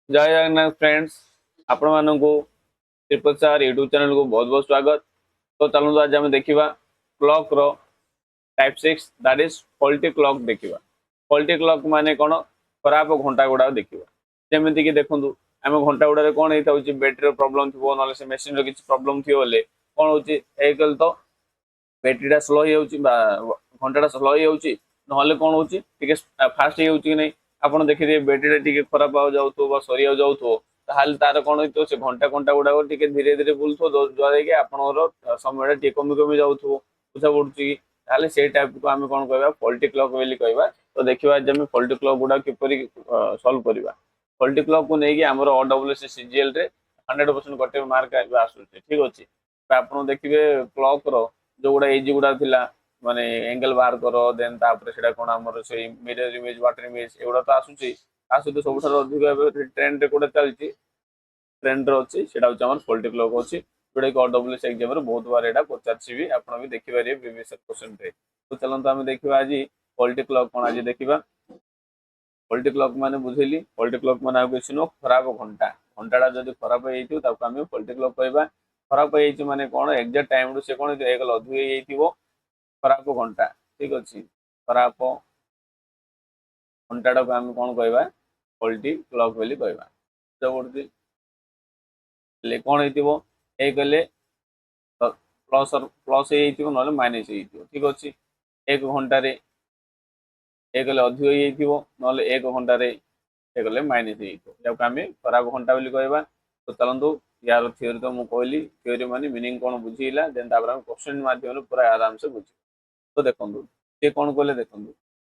जय जगन्नाथ फ्रेंड्स आपण मानू त्रिपद सार यूट्यूब चैनल को बहुत बहुत स्वागत। तो चलते आज आम देखा clock row type 6 that is faulty clock देखा। फॉल्टी क्लॉक माने कौन खराब घंटा गुड़ा देखा जमीक कि देखूँ आम घंटा गुड़ा कौन होता है बैटेरी प्रोब्लेम थी ना से मेसीन किसी प्रोब्लेम थी बोले कौन हो तो बैटेरीटा स्लो घंटा स्लो ना कौन हो फास्ट हो कि नहीं आप देखिए बैटेरी टी खराब जाऊ सरी जाऊ तार कौन हो घंटा घंटा गुड़ाक धीरे धीरे बुलूथ जहाँ कि आप समय कमी कमी जाऊ बुझा पड़ी से टाइप को आम कौन कह फॉल्टी क्लॉक कहवा। तो देखिए आज आम फॉल्टी क्लॉक गुड़ा किपर सल्व करवा। फॉल्टी क्लॉक को लेकिन आम OWC CGL रे 100% गोटे मार्क आसूँ ठीक अच्छे। आप देखिए क्लॉक रो जो गुड़ा एज गुड़ा थिला माने एंगल बाहर करो देन तापर सेटा कोन हमर से मिरर इमेज वाटर इमेज एगुड़ा तो आसुची आ सहित सबठार अधिक भाव ट्रेंड रे कोडा चलची ट्रेंड रो अछि सेटा होची हमर फॉल्टी क्लॉक अछि जोडा कि OWC एग्जाम रे बहुत बार एटा पचारछि भी आपण भी देखि पारे प्रीवियस क्वेश्चन रे। तो चलंत हम देखिबा आज फॉल्टी क्लॉक कोन आज देखिबा। फॉल्टी क्लॉक माने बुझेली फॉल्टी क्लॉक माने आ किछ नो खराब घंटा घंटाटा जदि खराब होई जइतो ताको हम फॉल्टी क्लॉक कहबा। खराब होई जइतो माने कोन एग्जैक्ट टाइम रु से कोन एगल अधिक होई जइतिबो खराब घंटा ठीक अच्छे। खराब घंटाटा को आम कौन कहवा फॉल्टी क्लॉक बोली कहवा। पड़ी कौन हो कहले प्लस प्लस ना माइनस ठीक अच्छे। एक घंटे एक अधिक ना एक घंटे एक माइनस आम खराब घंटा बोली कहवा। तो चलतु यार थ्योरी तो मुझे कहली थ्योरी माने मीनिंग कौन बुझीला देन क्वेश्चन माध्यम पूरा आराम से बुझ। तो देखो सी कौन कहले देखो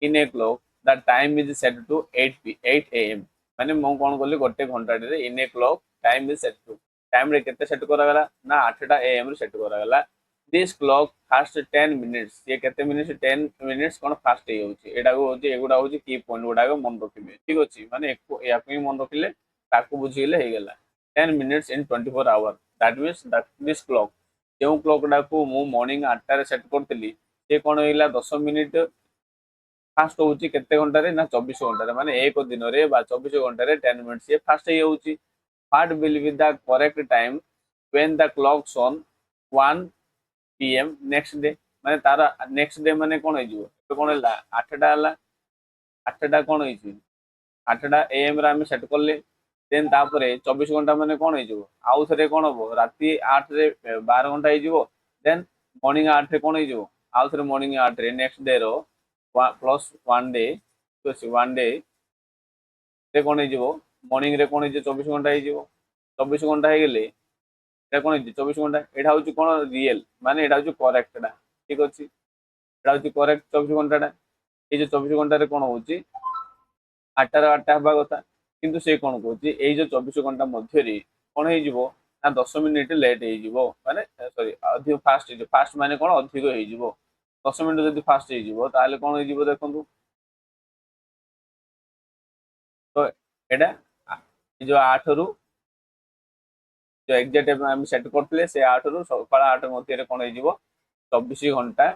in a clock the time is set to 8 AM माने मु कौन कली गोटे घंटा in a clock time is set to time रे केते सेट करागला ना 8टा AM रे सेट करागला। दिस क्लॉक फास्ट 10 मिनिट्स ये केते मिनिट्स 10 मिनिट्स कौन फास्ट हो एटा को होची एगुडा होची की पॉइंट गुडा मन रखिबे ठीक अछि। माने या मन रखिले ताको बुझिले हे गेला 10 minutes in 24 hour that means that this clock जो क्लॉक डाको मु मॉर्निंग 8टा रे सेट करतली ये कौन होइला 10 मिनिट फास्ट होची केते घंटा रे ना 24 घंटा रे माने एक दिन रे बा 24 घंटा रे 10 मिनिट्स ये फास्ट हे होची। What will be the correct time when the clocks on 1 PM next day माने तार नेक्स्ट डे माने कोन हे जिवो तो कोन हला 8टा हला 8टा कोन होईची 8टा AM रे हम सेट करले देन तापरे 24 घंटा माने कोन हे जिवो आउ थरे कोन हो राती 8 रे 12 घंटा हे जिवो देन मॉर्निंग 8 रे कोन हे जिवो आउ थरे मॉर्निंग 8 रे नेक्स्ट डे रो प्लस 1 डे तो 1 डे रे कोन हे मॉर्निंग रे कोन हे 24 घंटा हे 24 घंटा हे गेले एटा कोन हे 24 घंटा एटा होची कोन रियल माने एटा होची करेक्ट टा ठीक अछि। एटा होची करेक्ट 24 घंटा टा ए जो 24 घंटा रे कोन होची 8टा रे 8टा हबा कथा किंतु से कोन कहूची ए जो 24 घंटा मध्य रे कोन हे ना 10 मिनिट लेट हे माने सॉरी अधिक फास्ट माने कोन अधिक हे 10 मिनिट जदि फास्ट हे ताले कोन हे देखंतु। तो एटा जो 8 रु जो एग्जैक्ट हम सेट करथिले से 8 रु सकाळ 8 मध्य रे कोन हे 24 घंटा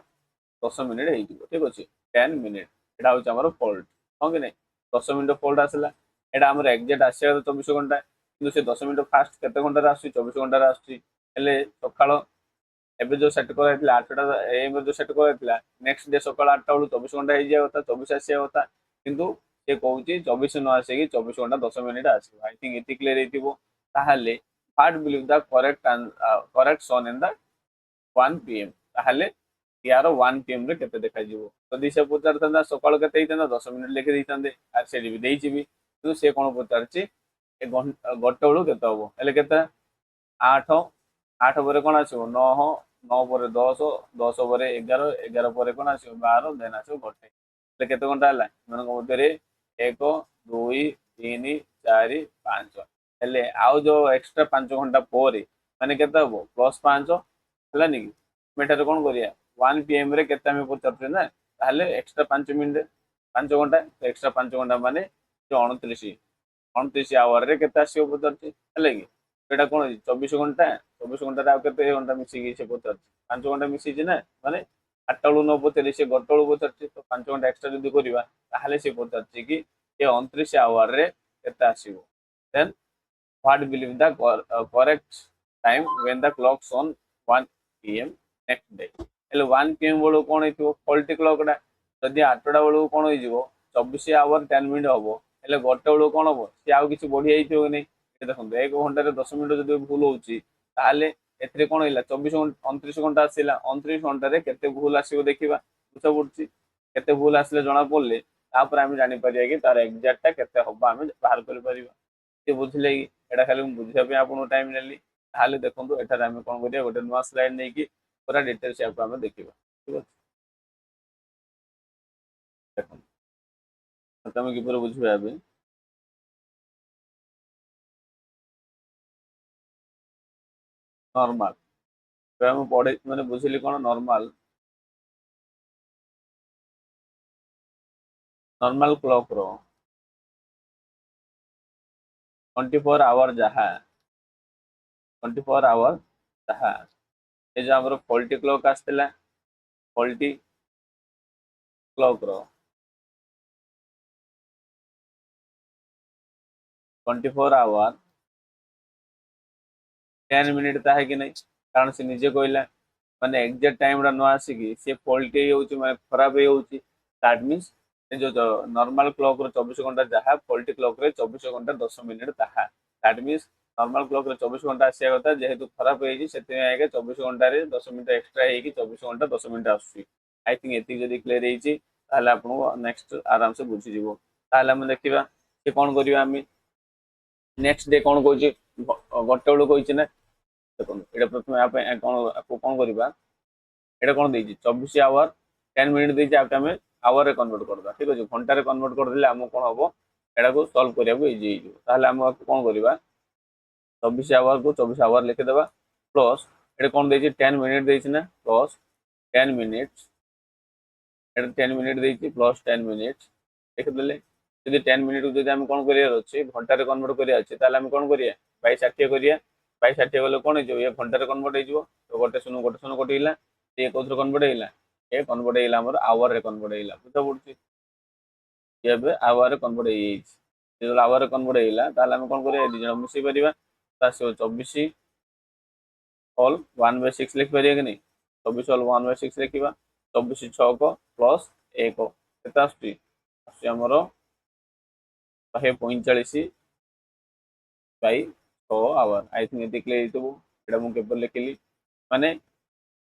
10 मिनिट हे ठीक अछि 10 मिनिट एटा होची हमर फॉल्ट हो कि नहीं 10 मिनिट फॉल्ट आसला एटा हमर एग्जैक्ट आसे 24 घंटा किंतु से 10 मिनिट फास्ट केते घंटा रे आसी 24 घंटा रे आसी हेले सकाळ एबे जो सेट कराइथिला 8टा AM जो सेट कराइथिला नेक्स्ट डे सकाळ 8टा बेलू 24 घंटा हे जाय होता 24 आसिया होता किंतु से कहूची 24 न आसे कि 24 घंटा 10 मिनिट आसी आई थिंक इति क्लियर हेतिबो। ताहाले what will the correct correct sun in the 1 PM ताहाले यार 1 PM रे केते देखा जिवो जदि से पचार तंदा सकाळ केते हितंदा 10 मिनिट लेखे दैतंदे आर से भी देइछि भी किंतु से कोन पचारछि ए गोटे बेलू केते हबो हेले केते 8 8 पर कौन आसो 9 9 पर 10 10 पर 11 11 पर कौन आसो 12 देन आसो गोटे केते घंटा हला मन मध्य 1 2 3 4 5 हेले आउ जो एक्स्ट्रा 5 घंटा पर माने केते हबो प्लस 5 हला नि मेटर कोन करिया 1 PM रे केते हम पचारते ना ताले एक्स्ट्रा 5 मिनिट 5 घंटा एक्स्ट्रा 5 घंटा माने जो 29 आवर रे केते आसीओ पचारते हले कि एटा कोन 24 घंटा 24 घंटा आउ केते घंटा मिसी से पचार 5 घंटा मिसी ना माने 8टा बेलू न पचारि से गोटे बेलू पचारछि तो 5 घंटा एक्स्ट्रा जदि करबा ताहाले से पचारछि कि ए 29 आवर रे केते आसीबो then what will be the correct time when the clocks on 1 p.m. next day. ହେଲେ 1 p.m. ବେଳକୁ କ'ଣ ହେଇଥିବ ଫଲ୍ଟି କ୍ଲକଟା ଯଦି 8ଟା ବେଳକୁ କ'ଣ ହେଇଯିବ 24 ଆୱାର 10 ମିନିଟ୍ ହବ ହେଲେ ଗୋଟେ ବେଳକୁ କ'ଣ ହବ ସିଏ ଆଉ କିଛି ବଢି ଯାଇଥିବ କି ନାହିଁ ଦେଖନ୍ତୁ 1 ଘଣ୍ଟାରେ 10 ମିନିଟ୍ ଯଦି ଭୁଲ ହଉଛି ତାହେଲେ ଏଥିରେ କ'ଣ ହେଲା 29 ଘଣ୍ଟା ଆସିଲା 29 ଘଣ୍ଟାରେ କେତେ ଭୁଲ ଆସିବ ଦେଖିବା ବୁଝା ପଡୁଛି କେତେ ଭୁଲ ଆସିଲେ ଜଣା ପଡିଲେ ତାପରେ ଆମେ ଜାଣିପାରିବା କି ତାର ଏକ୍ଜାକ୍ଟଟା କେତେ ହବ ଆମେ ବାହାର କରିପାରିବା ସେ ବୁଝିଲେ କି ଏଇଟା ଖାଲି ମୁଁ ବୁଝିବା ପାଇଁ ଆପଣଙ୍କୁ ଟାଇମ୍ ନେଲି ତାହେଲେ ଦେଖନ୍ତୁ ଏଠାରେ ଆମେ କ'ଣ କରିବା ଗୋଟେ ନୂଆ ସ୍ଲାଇଡ୍ ନେଇକି पूरा डिटेल्स याको आमे देखिबा ठीक अछि देखो तमे कि पूरा बुझबे आबे नॉर्मल तो हम पढ़े माने बुझिली कोन नॉर्मल नॉर्मल क्लॉक रो 24 आवर जहा 24 आवर जहा ए जो हमर फॉल्टी क्लॉक आस्तेला फॉल्टी क्लॉक रो 24 आवर 10 मिनिट ता है कि नहीं कारण से निजे कहला माने एग्जैक्ट टाइम रा न आसी कि से फॉल्टी होउची माने खराब हे होउची दैट मींस जो नॉर्मल क्लॉक रो 24 घंटा जहा फॉल्टी क्लॉक रे 24 घंटा 10 मिनिट ताहा दैट मींस नॉर्मल क्लॉक रे 24 घंटा आसिया कथा जेहेतु खराब हे जी सेते आगे 24 घंटा रे 10 मिनिट एक्स्ट्रा हे कि 24 घंटा 10 मिनिट आसी आई थिंक एति जदी क्लियर हे जी ताले आपन नेक्स्ट आराम से बुझी जीवो ताले हम देखिबा से कोन करिवा हम नेक्स्ट डे कोन कहूची गोटे बेलू कहूची ना देखो ये प्रथम यहाँ कौन करवा ये कौन दे 24 आवर 10 मिनिट देती आम आवर कन्वर्ट करवा ठीक अच्छे घंटे कन्वर्ट करदे आम कौन हम यहाँ को सल्व करने इजी हो कौन करवा 24 आवर को 24 आवर लिखिदेवा प्लस ये कौन दे 10 मिनिट देना प्लस 10 मिनिट्स 10 मिनिट देती प्लस 10 मिनिट्स लिखिदे जब 10 मिनिट को जब कौन कर घंटे कन्वर्ट करें कौन करिया 60 करिया 60 गले कौन हो ये घंटे कन्वर्ट हो तो गोटे शून्य कटिला ये कौन कन्वर्ट होगा ये कन्वर्ट होगा आवर रे कन्वर्ट होगा बुझा पड़ी ये आवर कन्वर्ट हो आवर कन्वर्ट होगा कौन कर दुज मिसई पार 24 ऑल 1/6 लिखिपर कि नहीं 24 ऑल 1/6 लिखा 24 6 प्लस 1 के आमर 145 बाई 6 आवर आई थिंक ये क्लियर होता मुझे केपर लिखिली माने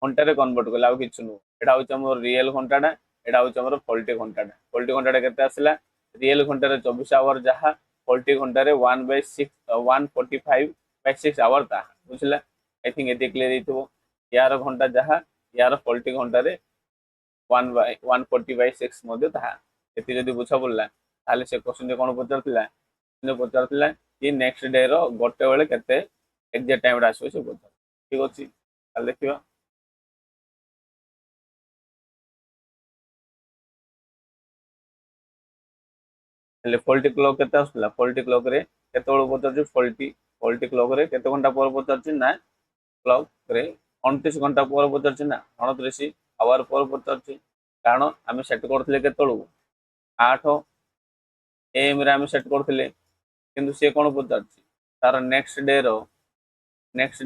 घंटे कन्वर्ट कले आउ कि नुह यहाँ रियल घंटाटा यहाँ हूँ फॉल्टी घंटाटा के आसला रियल घंटे 24 आवर जहाँ फॉल्टी घंटे 1/45/6 आवर ता बुझला आई थिंक ये क्लियर हो यार घंटा जहाँ यार फॉल्टी घंटे 1/140/6 ता ये बुझा पड़ा ताले से क्वेश्चन कौन पचार पचार कि नेक्स्ट डे रो गोटे बेले केते एग्जैक्ट टाइम आसो से पचार ठीक अच्छे देखिए फॉल्टी क्लॉक केते आसला फॉल्टी क्लॉक रे केते बेले पचार फॉल्टी क्लॉक रे केते घंटा पर पचार ना क्लॉक रे 29 घंटा पर पचार ना 29 आवर पर पचार कारण आम सेट करते केते 8 AM रे आम सेट करते किंतु सी कौन पचार तार नेक्स्ट डे रो नेक्स्ट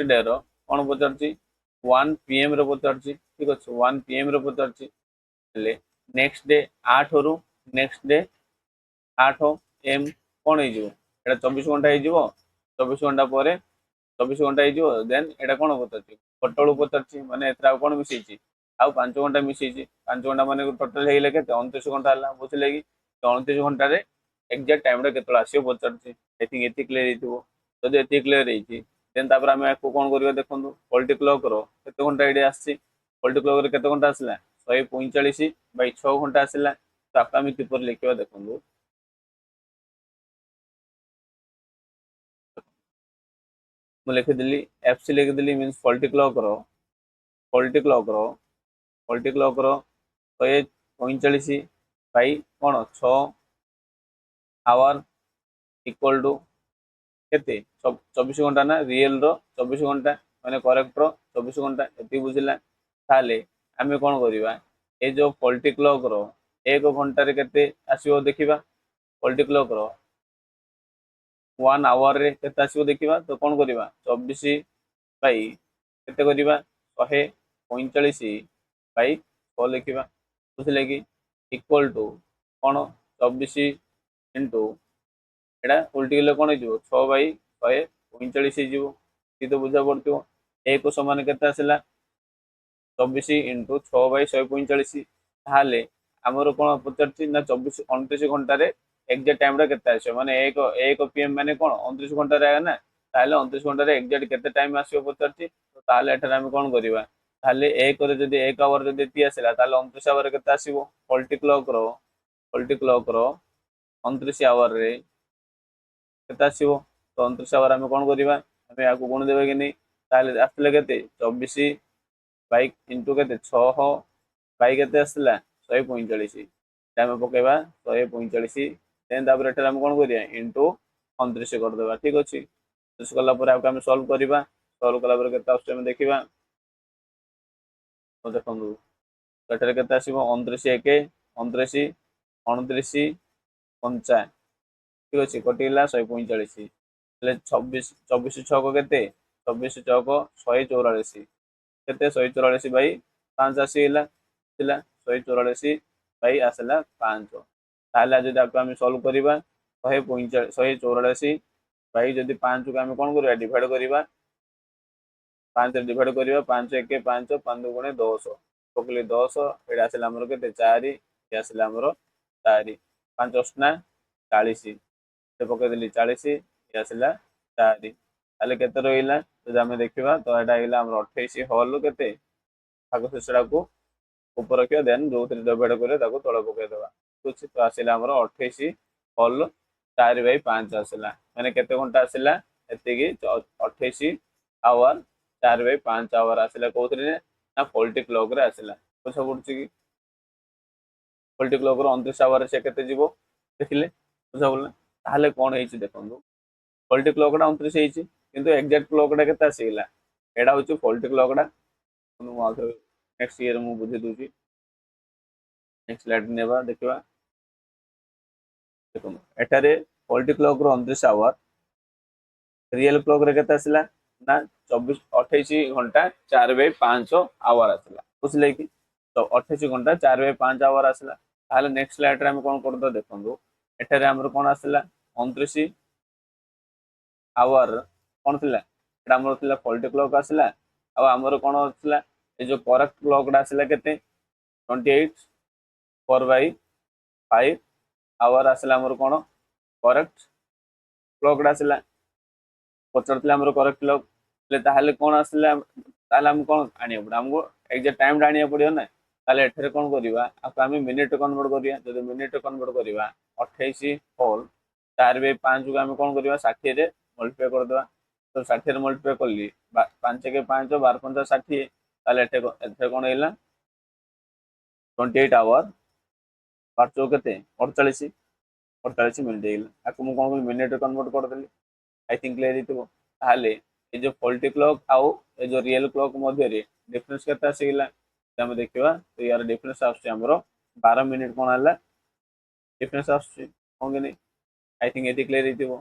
डे रो कौन पचार 1 PM रो पचार ठीक अच्छे 1 PM रो पचार नेक्स्ट डे 8 रु नेक्स्ट डे 8 AM कौन हो 24 घंटा हो 24 घंटा पर 24 घंटा हो देन यहाँ कौन पचार गोटे बेलू पचार माने कौन मिसई आउ 5 घंटा मिसई 5 घंटा मान टोटाल होगा के 29 घंटा है बुझे कि 29 घंटे एक्जाक्ट टाइम के आसो पचार आई थिंक ये क्लियर हो ये क्लियर होती देन आम आपको कौन करवा देखो फॉल्टी क्लॉक रो केते घंटा ये आसी फॉल्टी क्लॉक रे केते घंटा आसला 145/6 घंटा आसला तो आपको आम किपर लिखा देखो मुझे लिखिदेली FC लिखिदेली मीन्स फॉल्टी क्लॉक रो 145 कौन 6 आवर इक्वल टू केते 24 घंटा ना रियल रो 24 घंटा माने करेक्ट रो 24 घंटा ये बुझला ताले आम कौन करवा ये जो फॉल्टी क्लॉक रो एक घंटे केते आसीबो देखिबा पॉलिटी क्लॉक रो 1 आवर रे केते आसीबो देखिबा तो कोन करबा 24 बाई केते करबा 145 बाई 6 लिखिबा बुझले कि इक्वल टू कोन 24 इनटू एटा उल्टी गले कोन हो 6 बाई 145 हो तो बुझा पड़ो एक समान केते आसला 24 इंटू 6 बाई 145 ताहले आमर कोन पचारछि ना 24 29 घंटा रे एग्जैक्ट टाइम रे केते आसे माने 1 पीएम माने कोन 29 घंटा रे ना ताहले 29 घंटा रे एग्जैक्ट केते टाइम आसीबो पचारछि तो ताहले एठारे हम कोन करिबा ताहले 1 रे जदी 1 आवर जदी ती आसिला ताहले 29 आवर केते आसीबो पॉलिटी क्लॉक रो 29 आवर रे केते आसीबो तो 29 आवर हम कोन करिबा हम याको गुण देबे कि नै ताहले आसले केते 24 बाई इंटू केते 6 बाई केते आसला 145 टाइम पकेबा 145 देन तापर एठारे हम कोन करिया इंटू 29 कर देबा ठीक अछि 29 कला पर हम सॉल्व करिबा सॉल्व कला पर केते आछे हम देखिबा तो देखंदु एठारे केते आसीबो 29 1 29 29 50 ठीक अछि कटिला 145 ले 26 24 6 केते 24 चौक 144 केते 144 बाई 5 आसीला थिला 144 बाई आसला 5 ताले जदि आपको हम सॉल्व करिबा 145 144 बाई जदि 5 को हम कोन करिबा डिवाइड करिबा 5 रे डिवाइड करिबा 5 1 5 5 2 गुणे 10 पकले 10 एडा आसला हमर केते 4 ए आसला हमर 4 5 8 40 ते पके देली 40 ए आसला 4 ताले केते रहिला जदि हम देखिबा तो एडा आइला हमर 28 होल केते भाग शेषडा को ऊपर रखिया देन जो डिवाइड करे ताको तळ पके देबा कुछ तो आसिला हमर 28 होल 4 बाई 5 आसिला माने केते घंटा आसिला एते की 28 आवर 4 बाई 5 आवर आसिला कोथरे ना पॉलिटी क्लॉक रे आसिला तो सब पड़छि की पॉलिटी क्लॉक रो 29 आवर से केते जीवो देखिले बुझा बोलना ताहले कोन हेछि देखंदु पॉलिटी क्लॉक डा 29 हेछि किंतु एग्जैक्ट क्लॉक डा केते आसिला एडा होछि पॉलिटी क्लॉक डा नेक्स्ट ईयर मु बुझी दूची नेक्स्ट स्लाइड नेबा देखिबा देखो एटारे पॉलिटी क्लॉक रो 29 आवर रियल क्लॉक रे केते आसिला ना 24 28 घंटा 4 बाई 5 आवर आसिला बुझले कि तो 28 घंटा 4 बाई 5 आवर आसिला ताले नेक्स्ट स्लाइड रे हम कोन करदो देखंदो एटारे हमर कोन आसिला 29 आवर कोन थिला एटा हमर थिला पॉलिटी क्लॉक आसिला आ हमर कोन आसिला ए जो करेक्ट क्लॉक डा आसिला केते 28 4 बाई 5 आवर आसिला हमर कोन करेक्ट क्लॉक डा आसिला पचरथिला हमर करेक्ट क्लॉक ले ताहाले कोन आसिला ताहाले हम कोन आनिया पडा हमको एग्जैक्ट टाइम डा आनिया पडियो ना ताहाले एठरे कोन करिवा आपको हम मिनिट कन्वर्ट करिया जदि मिनिट कन्वर्ट करिवा 28 होल 4 बाई 5 को हम कोन करिवा 60 रे मल्टीप्लाई कर देबा तो 60 रे मल्टीप्लाई करली 5 के 5 12 5 60 ताहाले एठरे कोन हैला 28 आवर 5 चौक केते 48 48 मिनिट हैला आपको मु कोन मिनिट कन्वर्ट कर देली आई थिंक क्लियर हितबो ताहाले ए जो पॉलिटी क्लॉक आउ ए जो रियल क्लॉक मध्य रे डिफरेंस केते आसीला हम देखिबा तो यार डिफरेंस आछे हमरो 12 मिनिट कोन हला डिफरेंस आछे होंगे नै आई थिंक एति क्लियर हितबो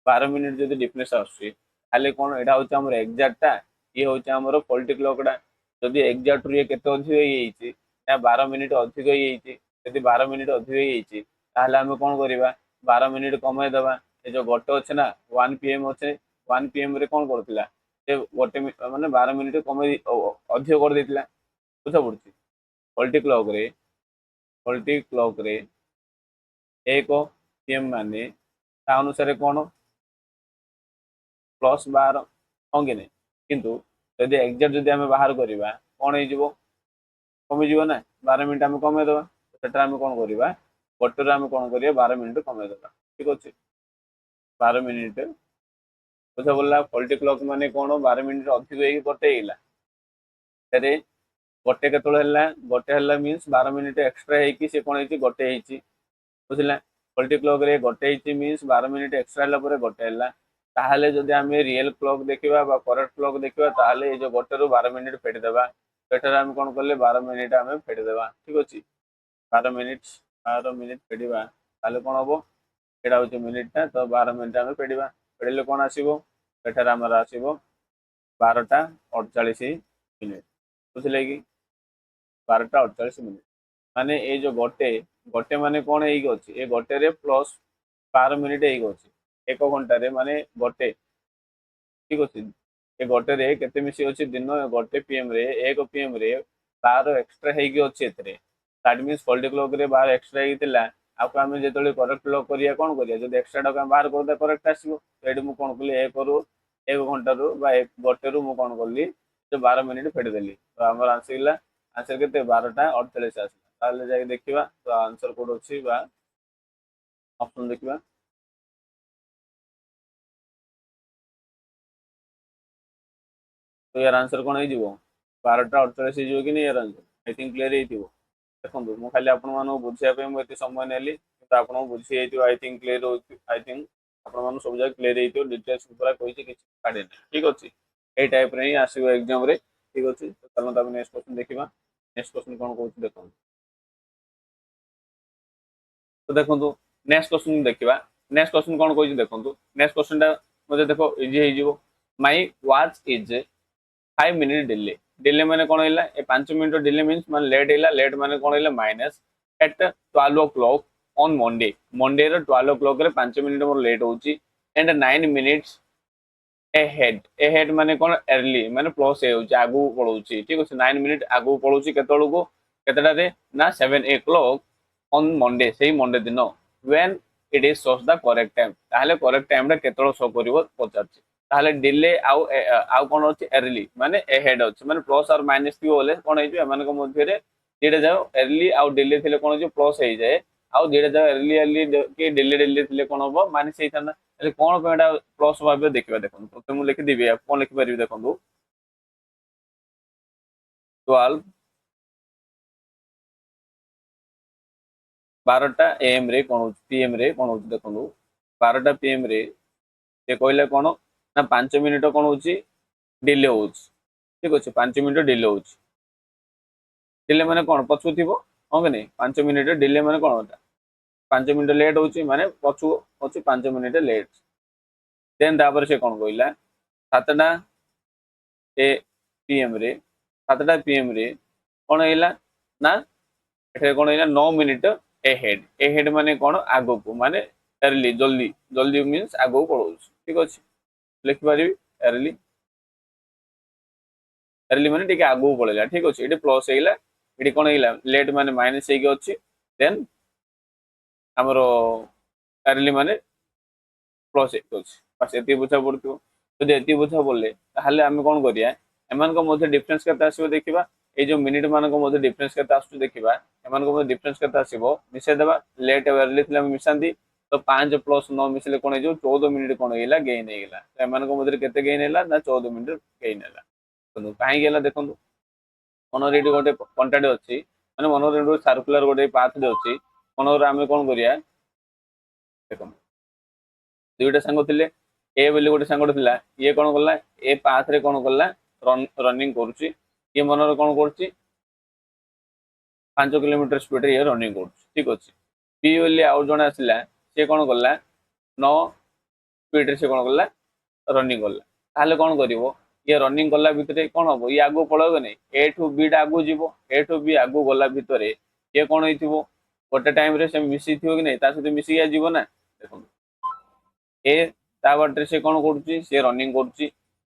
12 मिनिट जदि डिफरेंस आछे ताले कोन एडा होचे हमर एग्जैक्ट टा ये होचे हमरो पॉलिटी क्लॉक डा जदि एग्जैक्ट रे केते अधिक होई जाईची या 12 मिनिट अधिक होई जाईची यदि 12 मिनिट अधिक होई जाईची ताले हम कोन करिबा 12 मिनिट कमाई देबा ए जो गोटे अच्छे ना 1 पीएम अच्छे 1 पीएम रे कौन करथिला से गोटे माने 12 मिनिट कमाई अधिक कर देथिला बुझा पड़छि पॉलिटी क्लॉक रे 1 पीएम माने ता अनुसार कोन प्लस 12 होंगे नै किंतु यदि एग्जैक्ट जदि हम बाहर करिबा कोन हे जिवो कमी जिवो ना 12 मिनिट हम कमाई देबा सेटा हम कोन करिबा गोटे रे हम कोन करिया 12 मिनिट कमाई देबा ठीक अछि 12 मिनिट बुझा बोलला पॉलिटी क्लॉक माने कोन 12 मिनिट अधिक होई गोटे हैला तेरे गोटे केतळ हैला गोटे हैला मींस 12 मिनिट एक्स्ट्रा है कि से कोन हेची गोटे हेची बुझला पॉलिटी क्लॉक रे गोटे हेची मींस 12 मिनिट एक्स्ट्रा हैला परे गोटे हैला ताहाले जदि हम रियल क्लॉक देखिबा बा करेक्ट क्लॉक देखिबा ताहाले ए जो गोटे रो 12 मिनिट फेडी देबा सेटर हम कोन करले 12 मिनिट हम फेडी देबा ठीक अछि 12 मिनिट 12 मिनिट फेडिबा ताले कोन हबो एटा होचे मिनिट टा तो 12 मिनिट आमे फेडिबा फेडिले कोन आसीबो एठार हमर आसीबो 12:48 मिनिट बुझले कि 12:48 मिनिट माने ए जो गोटे गोटे माने कोन हेई अछि ए गोटे रे प्लस 12 मिनिट हेई अछि 1 घंटा रे माने गोटे ठीक अछि ए गोटे रे केते मिसी अछि दिन गोटे पीएम रे 1 पीएम रे 12 एक्स्ट्रा हेई अछि एतरे दैट मींस पॉलिटिकल क्लॉक रे 12 एक्स्ट्रा हेइतिला आपको आमे जेतले करेक्ट लॉक करिया कोन करिया जदि एक्स्ट्रा टका बाहर करदे करेक्ट आसीबो एडी मु कोन कली 1 रु 1 घंटा रु बा 1 गोटे रु मु कोन करली तो 12 मिनिट फेड देली तो हमर आसीला आंसर केते 12:48 आसीला ताले जाई देखिबा तो आंसर कोड अछि बा ऑप्शन देखिबा तो यार आंसर कोन हेइ जीवो 12:48 हेइ जीवो कि नै यार आंसर आई थिंक क्लियर हेइ जीवो देखंतु मु खाली आपन मानो बुझिया पे मु एते समय नेली तो आपन बुझि हेइ जीवो आई थिंक क्लियर हो आई थिंक आपन मानो सब जगह क्लियर हेइ जीवो डिटेल्स पूरा कहिछि कि काढे ठीक अछि ए टाइप रे ही आसीबो एग्जाम रे ठीक अछि तो चलो तब नेक्स्ट क्वेश्चन देखिबा नेक्स्ट क्वेश्चन कोन कहउछि देखो तो देखंतु नेक्स्ट क्वेश्चन देखिबा नेक्स्ट क्वेश्चन कोन कहउछि देखंतु नेक्स्ट क्वेश्चन टा मते देखो इजी हेइ जीवो my watch is 5 minute delay delay माने कोन हैला ए 5 मिनिट डिले मींस माने लेट हैला लेट माने कोन हैला minus eight 12 o'clock on Monday Monday रे 12 o'clock रे 5 मिनिट मोर लेट होउची एंड 9 मिनिट्स ahead माने कोन अर्ली माने प्लस हे होउची आगु पळौची ठीक अछि 9 मिनिट आगु पळौची केतळको केतडा रे ना 7 o'clock ऑन मंडे सेही मंडे दिन when it is shows the correct time ताले करेक्ट टाइम रे केतळ शो करिवो पचारची ताले डिले आउ आउ कोन अछि अर्ली माने ahead अछि माने प्लस और माइनस की होले कोन हेजो एमान को मध्ये रे जेडे जाओ अर्ली आउ डिले थिले कोन जो प्लस हे जाय आउ जेडे जाओ अर्ली अर्ली के डिले डिले थिले कोन हो माइनस हे थाना एले कोन पेडा प्लस भाबे देखिबा देखन तो मु लिखि दिबे कोन लिखि परिबे देखंतु 12 12टा एएम रे कोन पीएम रे कोन देखंतु 12टा पीएम रे से कहले कोन ना 5 मिनिट कोन होची डिले होची ठीक अछि 5 मिनिट डिले होची डिले माने कोन पछु थिबो हो कि नै 5 मिनिट डिले माने कोन होता 5 मिनिट लेट होची माने पछु होची 5 मिनिट लेट देन तापर से कोन कहला 7टा ए पीएम रे 7टा पीएम रे कोन हैला ना एठे कोन हैला 9 मिनिट ahead माने कोन आगो को माने अर्ली जल्दी जल्दी मींस आगो पळौछ ठीक अछि लिख पारिबी अर्ली अर्ली माने टिके आगो पळैला ठीक अछि एठी प्लस हैला एठी कोन हैला लेट माने माइनस हेइ अछि देन हमरो अर्ली माने प्लस हेइ अछि बस एति बुझा पड़तो जदि एति बुझा पड़ले ताहले हम कोन करिया एमान को मध्ये डिफरेंस केता आसीबो देखिबा ए जो मिनिट मान को मध्ये डिफरेंस केता आसु देखिबा एमान को मध्ये डिफरेंस केता आसीबो मिसे देबा लेट अर्ली थिला मिसांदी तो 5 प्लस 9 मिसले कोन जो 14 मिनिट कोन हैला गेन हैला तो एमान को मध्ये केते गेन हैला ना 14 मिनिट गेन हैला तो काहे गेला देखंतु मनोर एटी गोटे कॉन्टैक्ट अछि माने मनोर एटी सर्कुलर गोटे पाथ दे अछि मनोर आमे कोन करिया देखम दुईटा संग थिले ए बोली गोटे संगठ थिला ये कोन करला ए पाथ रे कोन करला रनिंग करूची ये मनोर कोन करची 5 किलोमीटर स्पीड रे रनिंग करूची ठीक अछि बी बोली आउ जण आसिला से कोन करला 9 स्पीड रे से कोन करला रनिंग करला ताले कोन करिवो ये रनिंग करला भितरे कोन हबो ये आगु पळो नै ए टू बी टा आगु जीवो ए टू बी आगु गला भितरे ये कोन हेतिवो गोटे टाइम रे से मिसी थिवो कि नै ता सते मिसी आ जीवो ना देखो ए ता बाटरे से कोन करूची से रनिंग करूची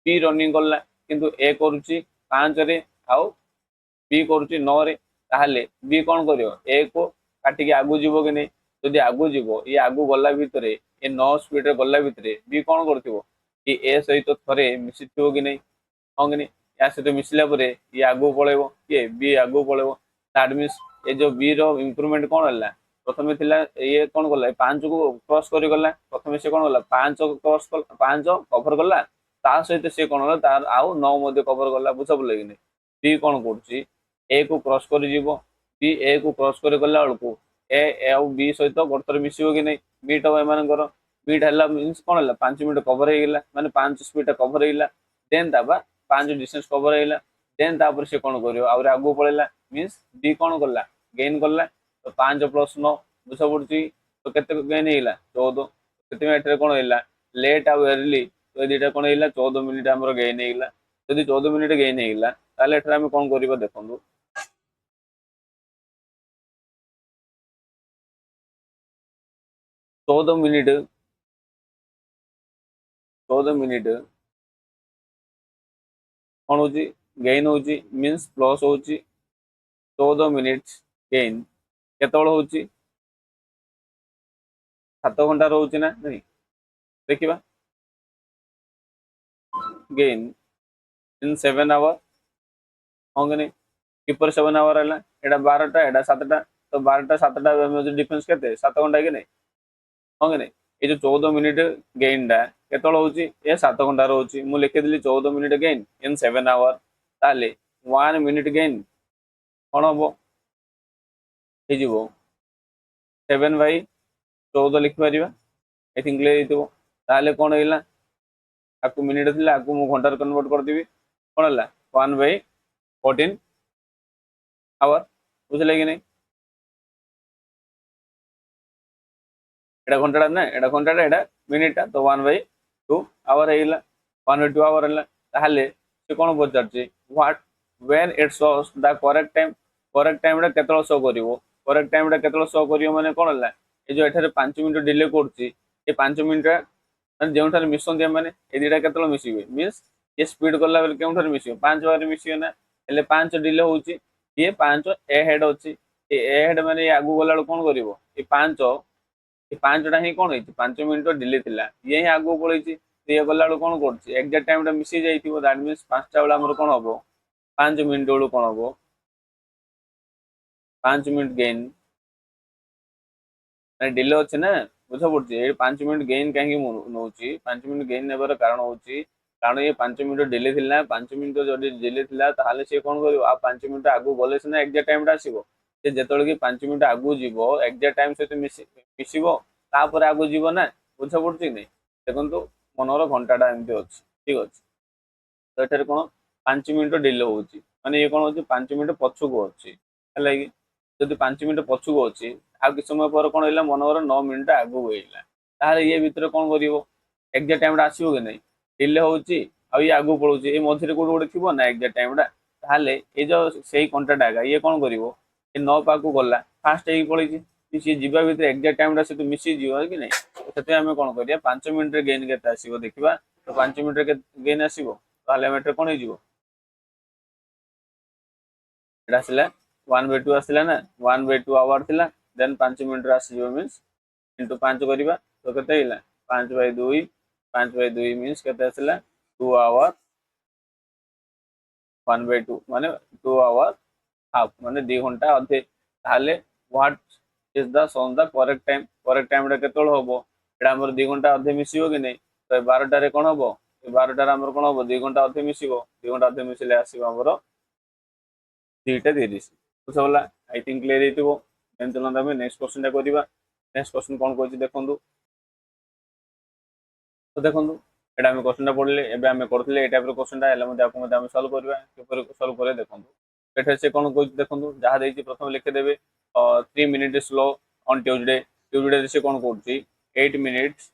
बी रनिंग करला किंतु ए करूची 5 रे आउ बी करूची 9 रे ताहले बी कोन करियो ए को काटी के आगु जीवो कि नै जदि आगु जीवो ये आगु गला भितरे ए 9 स्पीड रे गला भितरे बी कोन करथिवो कि ए सहित थरे मिसी थिवो कि नै होंगनी या सहित मिसला परे ये आगु पळेबो ये बी आगु पळेबो दैट मींस ए जो बी रो इंप्रूवमेंट कोन हला प्रथमे थिला ये कोन गला 5 को क्रॉस करि गला प्रथमे से कोन गला 5 क्रॉस 5 कवर गला ता सहित से कोन हला तार आउ 9 मध्ये कवर गला बुझा पड़ले कि नै बी कोन करची ए को क्रॉस करि जीवो बी ए को क्रॉस करि गला अलको ए आउ बी सहित गोटर मिसिबो कि नै बी टा एमानकर बी टा हला मींस कोन हला 5 मिनिट कवर हे गेला माने 5 स्पीड कवर हेला देन दाबा 5 डिस्टेंस कवर हेला देन तापर से कोन करियो और आगु पळेला मींस बी कोन करला गेन करला तो 5 + 9 बुझा पड़ुची तो केते गेन हेला 14 सेति एठरे कोन हेला लेट आ अर्ली तो ए दुटा कोन हेला 14 मिनिट हमर गेन हेला यदि 14 मिनिट गेन हेला ताले एठरे हम कोन करिबा देखंदु 14 मिनिट 14 मिनिट कौन हो गेन हो मीन्स प्लस हो 14 मिनिट गेन केतल हो 7 घंटा रोचे ना नहीं देखा गेन इन 7 आवर हाँ कि नहीं किपर 7 आवर है एटा 12टा एटा 7टा तो 12टा 7टा डिफरेंस के 7 घंटा कि नहीं हाँ कि नहीं ये जो 14 मिनिट गेन टा केतल हो 7 घंटा रोचे मुझे लिखिदी 14 मिनिट गेन इन 7 आवर ताले 1 मिनिट गेन कौन हम हो 7/14 लिखिपर आई थिंक क्लियर होता कौन है आपको मिनिट थी आपको मुझे घंटार कन्वर्ट करदेवी कौन है 1/14 आवर बुझे कि नहीं एटा घंटा ना एटा घंटा एटा मिनिटा तो 1/2 आवर है 1/2 आवर है ताहले से कौन पचार what when it shows the correct time रे केतल शो करिवो करेक्ट टाइम रे केतल शो करिवो माने कौन है ये जो एठारे 5 मिनिट डिले करछि ए 5 मिनिट जो मिसंती मैंने ये दुटा के मिसवे मीनस ये स्पीड कला बेल के मिस 5 बार मिसवे ना 5 डिले हो 5 ए हेड अच्छी ए हेड माने आगू गला कौन कर 5टा ही कौन है 5 मिनिट डिले थी ये ही आगू पड़े ये गला कौन कर एक्जाक्ट टाइम मिसी जाइए दैट मीन्स 5टा बेला कौन हम 5 मिनिट बेलू कौन हम 5 मिनिट गेन डिले अच्छे ना बुझा पड़े 5 मिनिट गेन कहीं नौ 5 मिनिट गेन नेबार कारण हूँ कारण ये 5 मिनिट डिले थी 5 मिनिट जो डिले थी सी कौन कर 5 मिनिट आगू गले सीना एक्जाक्ट टाइम आसो जो कि 5 मिनिट आगू जीव एक्जाक्ट टाइम सहित मिसब तापर आगू जीव ना बुझा पड़े नहीं देखो मनर घंटाटा एमती अच्छी ठीक अच्छे तो ये कौन 5 मिनिट डिले हो माने ये कौन हो 5 मिनिट पछकू अच्छी है कि जब 5 मिनिट पछकू अच्छी आ कि समय पर कौन है मनोवर 9 मिनिट आगू है ये भितर कौन कर एक्जाक्ट टाइम आसो कि नहीं डिले हो ये आगू पड़ो ये मझे कौट गोटे थी ना एक्जाक्ट टाइम ये जो से कंटाटा ये कौन कर ये 9 पाक गला फास्ट हो पड़े सी जा भर एक्जाक्ट टाइम सहित मिसी जीव कि नहीं से आम कौन कर 5 मिनिट गेन के आसो देखा तो 5 मिनिट गेन आसो तो कौन हो 1/2 आसला ना 1/2 आवर थी देन 5 मिनिट आसो मीन्स इंटू 5 करवा तो के 5/2 5/2 मीन्स के 2 आवर 1/2 माने 2 आवर हाफ माने 2 घंटा अधे ताले what is the son the correct time रे केतल होबो एडा हमर 2 घंटा अधे मिसियो कि नहीं तो 12टा रे कोन होबो 12टा रे हमर कोन होबो 2 घंटा अधे मिसिबो 2 घंटा अधे मिसिले आसीबो हमर 2:30 बुझला आई थिंक क्लियर हेतिबो देन चलन हम नेक्स्ट क्वेश्चन टा करिबा नेक्स्ट क्वेश्चन कोन कहछि देखंदु तो देखंदु एटा हम क्वेश्चन टा पढले एबे हम करथले ए टाइप रो क्वेश्चन टा एला मध्ये आपको मध्ये हम सॉल्व करबा पेपर सॉल्व करे देखंदु एठे से कोन कहछि देखंदु जहा देछि प्रथम लिखि देबे 3 मिनिट स्लो ऑन ट्यूसडे से कोन कहछि 8 मिनिट्स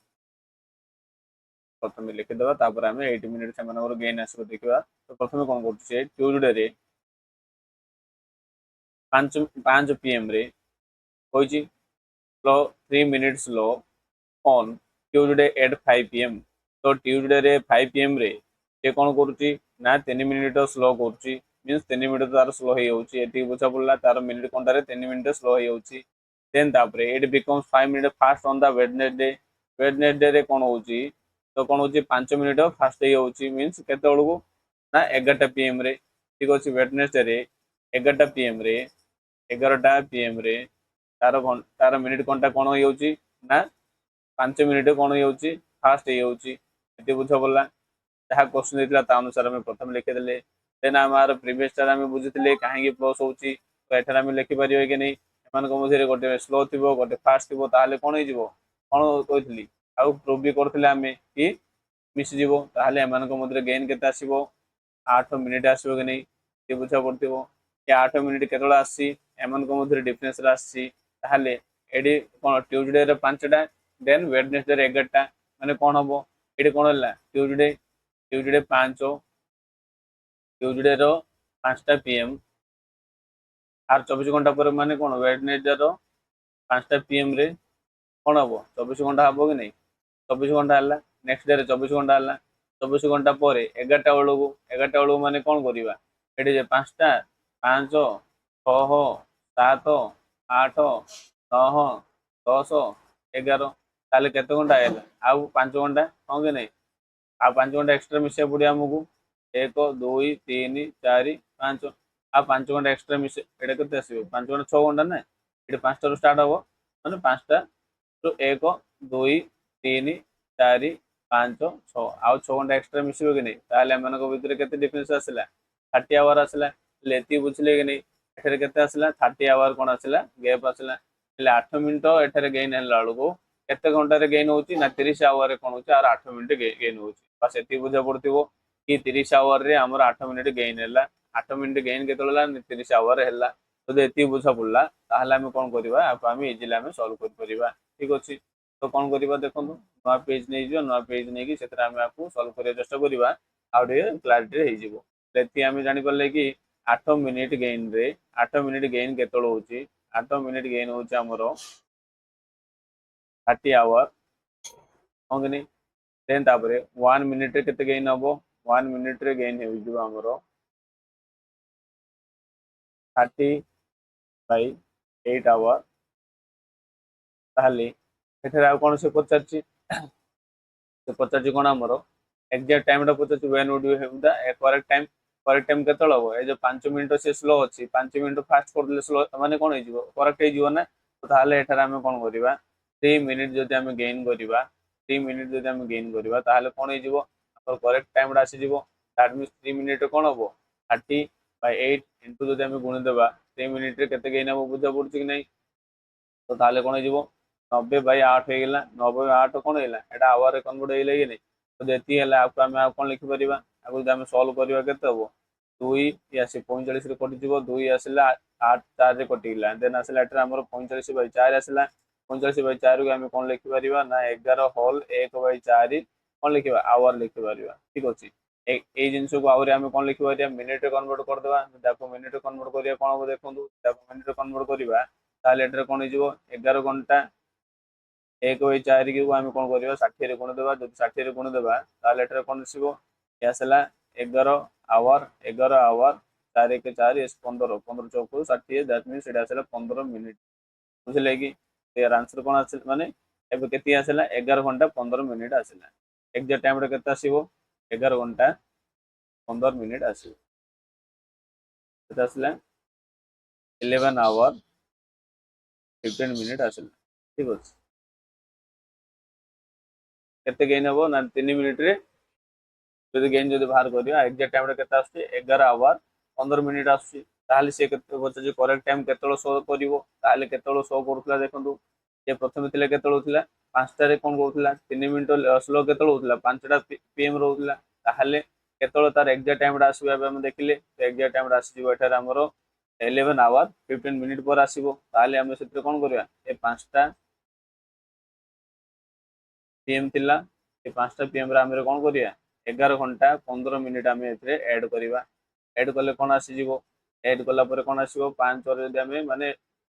प्रथम लिखि देबा तापर हम 8 मिनिट से मानकर गेन आसो देखिबा तो प्रथम कोन कहछि ट्यूसडे रे 5 पीएम रे कहछि slow 3 minutes slow on Tuesday at 5 PM तो ट्यूसडे रे 5 पीएम रे ये कौन करुच्ची ना 3 मिनिट स्लो करुच्ची मीन्स 3 मिनिट तार स्लो हो जाऊँगी बुझा पड़ा तार मिनिट कंटारे 3 मिनिट स्लो हो जाऊँगी देन तापर it becomes 5 minute fast on the Wednesday रे कौन होची तो कौन होची 5 मिनिट फास्ट हो जाऊँगी मीन्स केते बेलू ना 11टा पीएम रे ठीक अच्छे वेडनेसडे रे 11टा पीएम रे 11टा पीएम रे तार मिनिट कंटा कौन हो जाऊँगी ना 5 मिनिट कौन हो फास्ट हो बुझा पड़ा जहाँ क्वेश्चन देता ता अनुसार आम प्रथम लिखिदे देन आम प्रीवियस टाइम आम बुझी कहीं प्लस हो तो एठार आम लिखिपर कि नहीं एम मझे गोटे स्लो थी गोटे फास्ट थी ताल कौन हो कौन कही आउ प्रूव भी करते आम कि मिसीज एम मध्य गेन के 8 मिनिट आसो कि नहीं ये बुझा पड़ो ये 8 मिनिट केतल आसी एम मध्य डिफरेन्स आसी ताहले एडी कोन ट्यूसडे रे 5टा देन वेडनेसडे रे 11टा माने कोन हबो एडी कोन हला ट्यूसडे 5 ट्यूसडे रो 5टा पीएम आर 24 घंटा पर माने कोन वेडनेसडे रो 5टा पीएम रे कोन हबो 24 घंटा हबो कि नहीं 24 घंटा हला नेक्स्ट डे रे 24 घंटा हला 24 घंटा पर 11टा बेलू माने कोन करिवा एडी जे 5टा 5 6 7 8 9 10 11 ताले केते घंटा आइला आउ 5 घंटा हां कि नहीं आ 5 घंटा एक्स्ट्रा मिसे पड़ी हमकू 1 2 3 4 5 आ 5 घंटा एक्स्ट्रा मिसे एटा केते आसीबो 5 घंटा 6 घंटा ना एटा 5 टा स्टार्ट हबो माने 5 टा तो 1 2 3 4 5 6 आउ 6 घंटा एक्स्ट्रा मिसिबो कि नहीं ताले हमनको भितर केते डिफरेंस आसिला 30 आवर आसिला लेती बुझले कि नहीं एठारे केते आसिला 30 आवर कोन आसिला गैप आसिला ले 8 मिनिट एठारे गेन हला लळको केते घंटा रे गेन होची ना 30 आवर रे कोन होची आर 8 मिनिट गेन होची बस एती बुझा पड़तिबो कि 30 आवर रे हमर 8 मिनिट गेन हला 8 मिनिट गेन केतला 30 आवर हला तो एती बुझा पड़ला ताहले हम कोन करबा हम इजिली हम सॉल्व कर परिबा ठीक अछि तो कोन करबा देखंतु नवा पेज नै जियो नवा पेज नै कि सेतरा हम आपको सॉल्व करिया चेष्टा करबा आउ डे क्लैरिटी रे हिजिबो लेती हम जानि परले कि 8 मिनिट गेन रे 8 मिनिट गेन केतल होची 8 मिनिट गेन होची हमरो 30 आवर होंगनी देन तापरे 1 मिनिट रे केते गेन हबो 1 मिनिट रे गेन हेउ जो हमरो 30 बाय 8 आवर ताहले एथरे आ कोन से पचारची से पचारची कोन हमरो एग्जैक्ट टाइम टा पचारची when would you have the correct time केतल हबो ए जो 5 मिनिट से स्लो अछि 5 मिनिट फास्ट कर दिले स्लो माने कोन हे जिवो करेक्ट हे जिवो ना तो ताहले एथरे हम कोन करिबा 3 मिनिट जदि हम गेन करिबा 3 मिनिट जदि हम गेन करिबा ताहले कोन हे जिवो हमर करेक्ट टाइम रा आसी जिवो दैट मींस 3 मिनिट कोन हबो 30 बाय 8 इनटू जदि हम गुण देबा 3 मिनिट रे केते गेन हबो बुझा पड़छ कि नहीं तो ताहले कोन हे जिवो 90 बाय 8 हे गेला 90 bye 8 cone Hella Etah our रे कन्वर्ट हेले कि नहीं तो देती हेला आपको हम कोन लिखि परिबा आगु हम सॉल्व करिबा केते हबो 2 या से 45 रे कटि जिवो 2 आसिला 8 4 रे कटिला देन आसिला एटा हमर 45 बाय 4 आसिला 45 बाय 4 को हम कोन लिखि परिबा ना 11 होल 1 बाय 4 कोन लिखिबा आवर लिखि परिबा ठीक अछि ए जिंस को आउरे हम कोन लिखि परिबा मिनिट रे कन्वर्ट कर देबा देखो मिनिट रे कन्वर्ट करिया कोन हो देखंतु देखो मिनिट रे कन्वर्ट करिबा ताले एटा कोन हिजो 11 घंटा 1 बाय 4 को हम कोन करिबा 60 रे गुण देबा जब 60 रे गुण देबा ताले एटा कोन आसीबो यासला 11 आवर 11 आवर 4 1 4 इस 15 15 चौको 60 दैट मींस एटा आसला 15 मिनिट बुझले कि यार आंसर कोन आछल माने एबे केति आसला 11 घंटा 15 मिनिट आसला एग्जैक्ट टाइम रे केते आसीबो 11 घंटा 15 मिनिट आसीबो केते आसला 11 आवर 15 मिनिट आसला ठीक अछि केते गेन हबो ना 3 मिनिट रे जदि गेन जदि बाहर करिया एग्जैक्ट टाइम रे केते आसी 11 आवर 15 मिनिट आसी ताहले से केते बचे जे करेक्ट टाइम केतलो शो करिवो ताहले केतलो शो करथला देखंतु जे प्रथमे थिले केतलो थिला 5टा रे कोन करथला 3 मिनिट स्लो केतलो होतला 5टा पीएम रहउतला ताहले केतलो तार एग्जैक्ट टाइम रा आसीबो एबे हम देखिले एग्जैक्ट टाइम रा आसी जिवो एठार हमरो 11 आवर 15 मिनिट पर आसीबो ताहले हम सेते कोन करिया ए 5टा पीएम थिला ए 5टा पीएम रा हमरे कोन करिया 11 घंटा 15 मिनिट हम एथरे ऐड करिबा ऐड कले कोन आसी जिवो ऐड कला परे कोन आसीबो 5 और जदि हम माने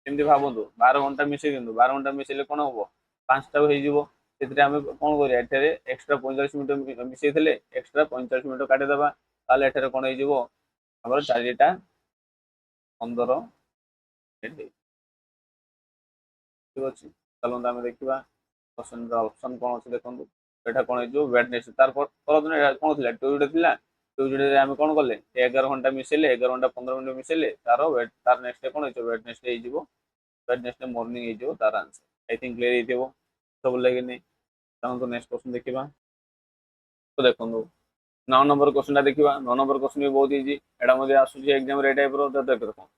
एमति भाबंतु 12 घंटा मिसे किंतु 12 घंटा मिसेले कोन होबो 5टा होई जिवो सेतरे हम कोन करिया एथरे एक्स्ट्रा 45 मिनिट मिसे थिले एक्स्ट्रा 45 मिनिट काटि दबा ताले एथरे कोन होई जिवो हमर 4टा 15 मिनिट ठीक अछि चलंत हम देखिबा क्वेश्चन रा ऑप्शन कोन अछि देखंतु एटा कोन जो वेडनेस तार पर दिन एटा कोन थिला ट्यूसडे थिला ट्यूसडे रे हम कोन करले 11 घंटा मिसेले 11 घंटा 15 मिनिट मिसेले तार नेक्स्ट डे कोन होइछो वेडनेसडे हे जिवो वेडनेसडे मॉर्निंग हे जिवो तार आंसर आई थिंक क्लियर हे जिवो सब लागि नै तहन तो नेक्स्ट क्वेश्चन देखिबा तो देखंतु 9 नंबर क्वेश्चन टा देखिबा 9 नंबर क्वेश्चन भी बहुत इजी एटा मध्ये आसुची एग्जाम रे टाइप रो त देखो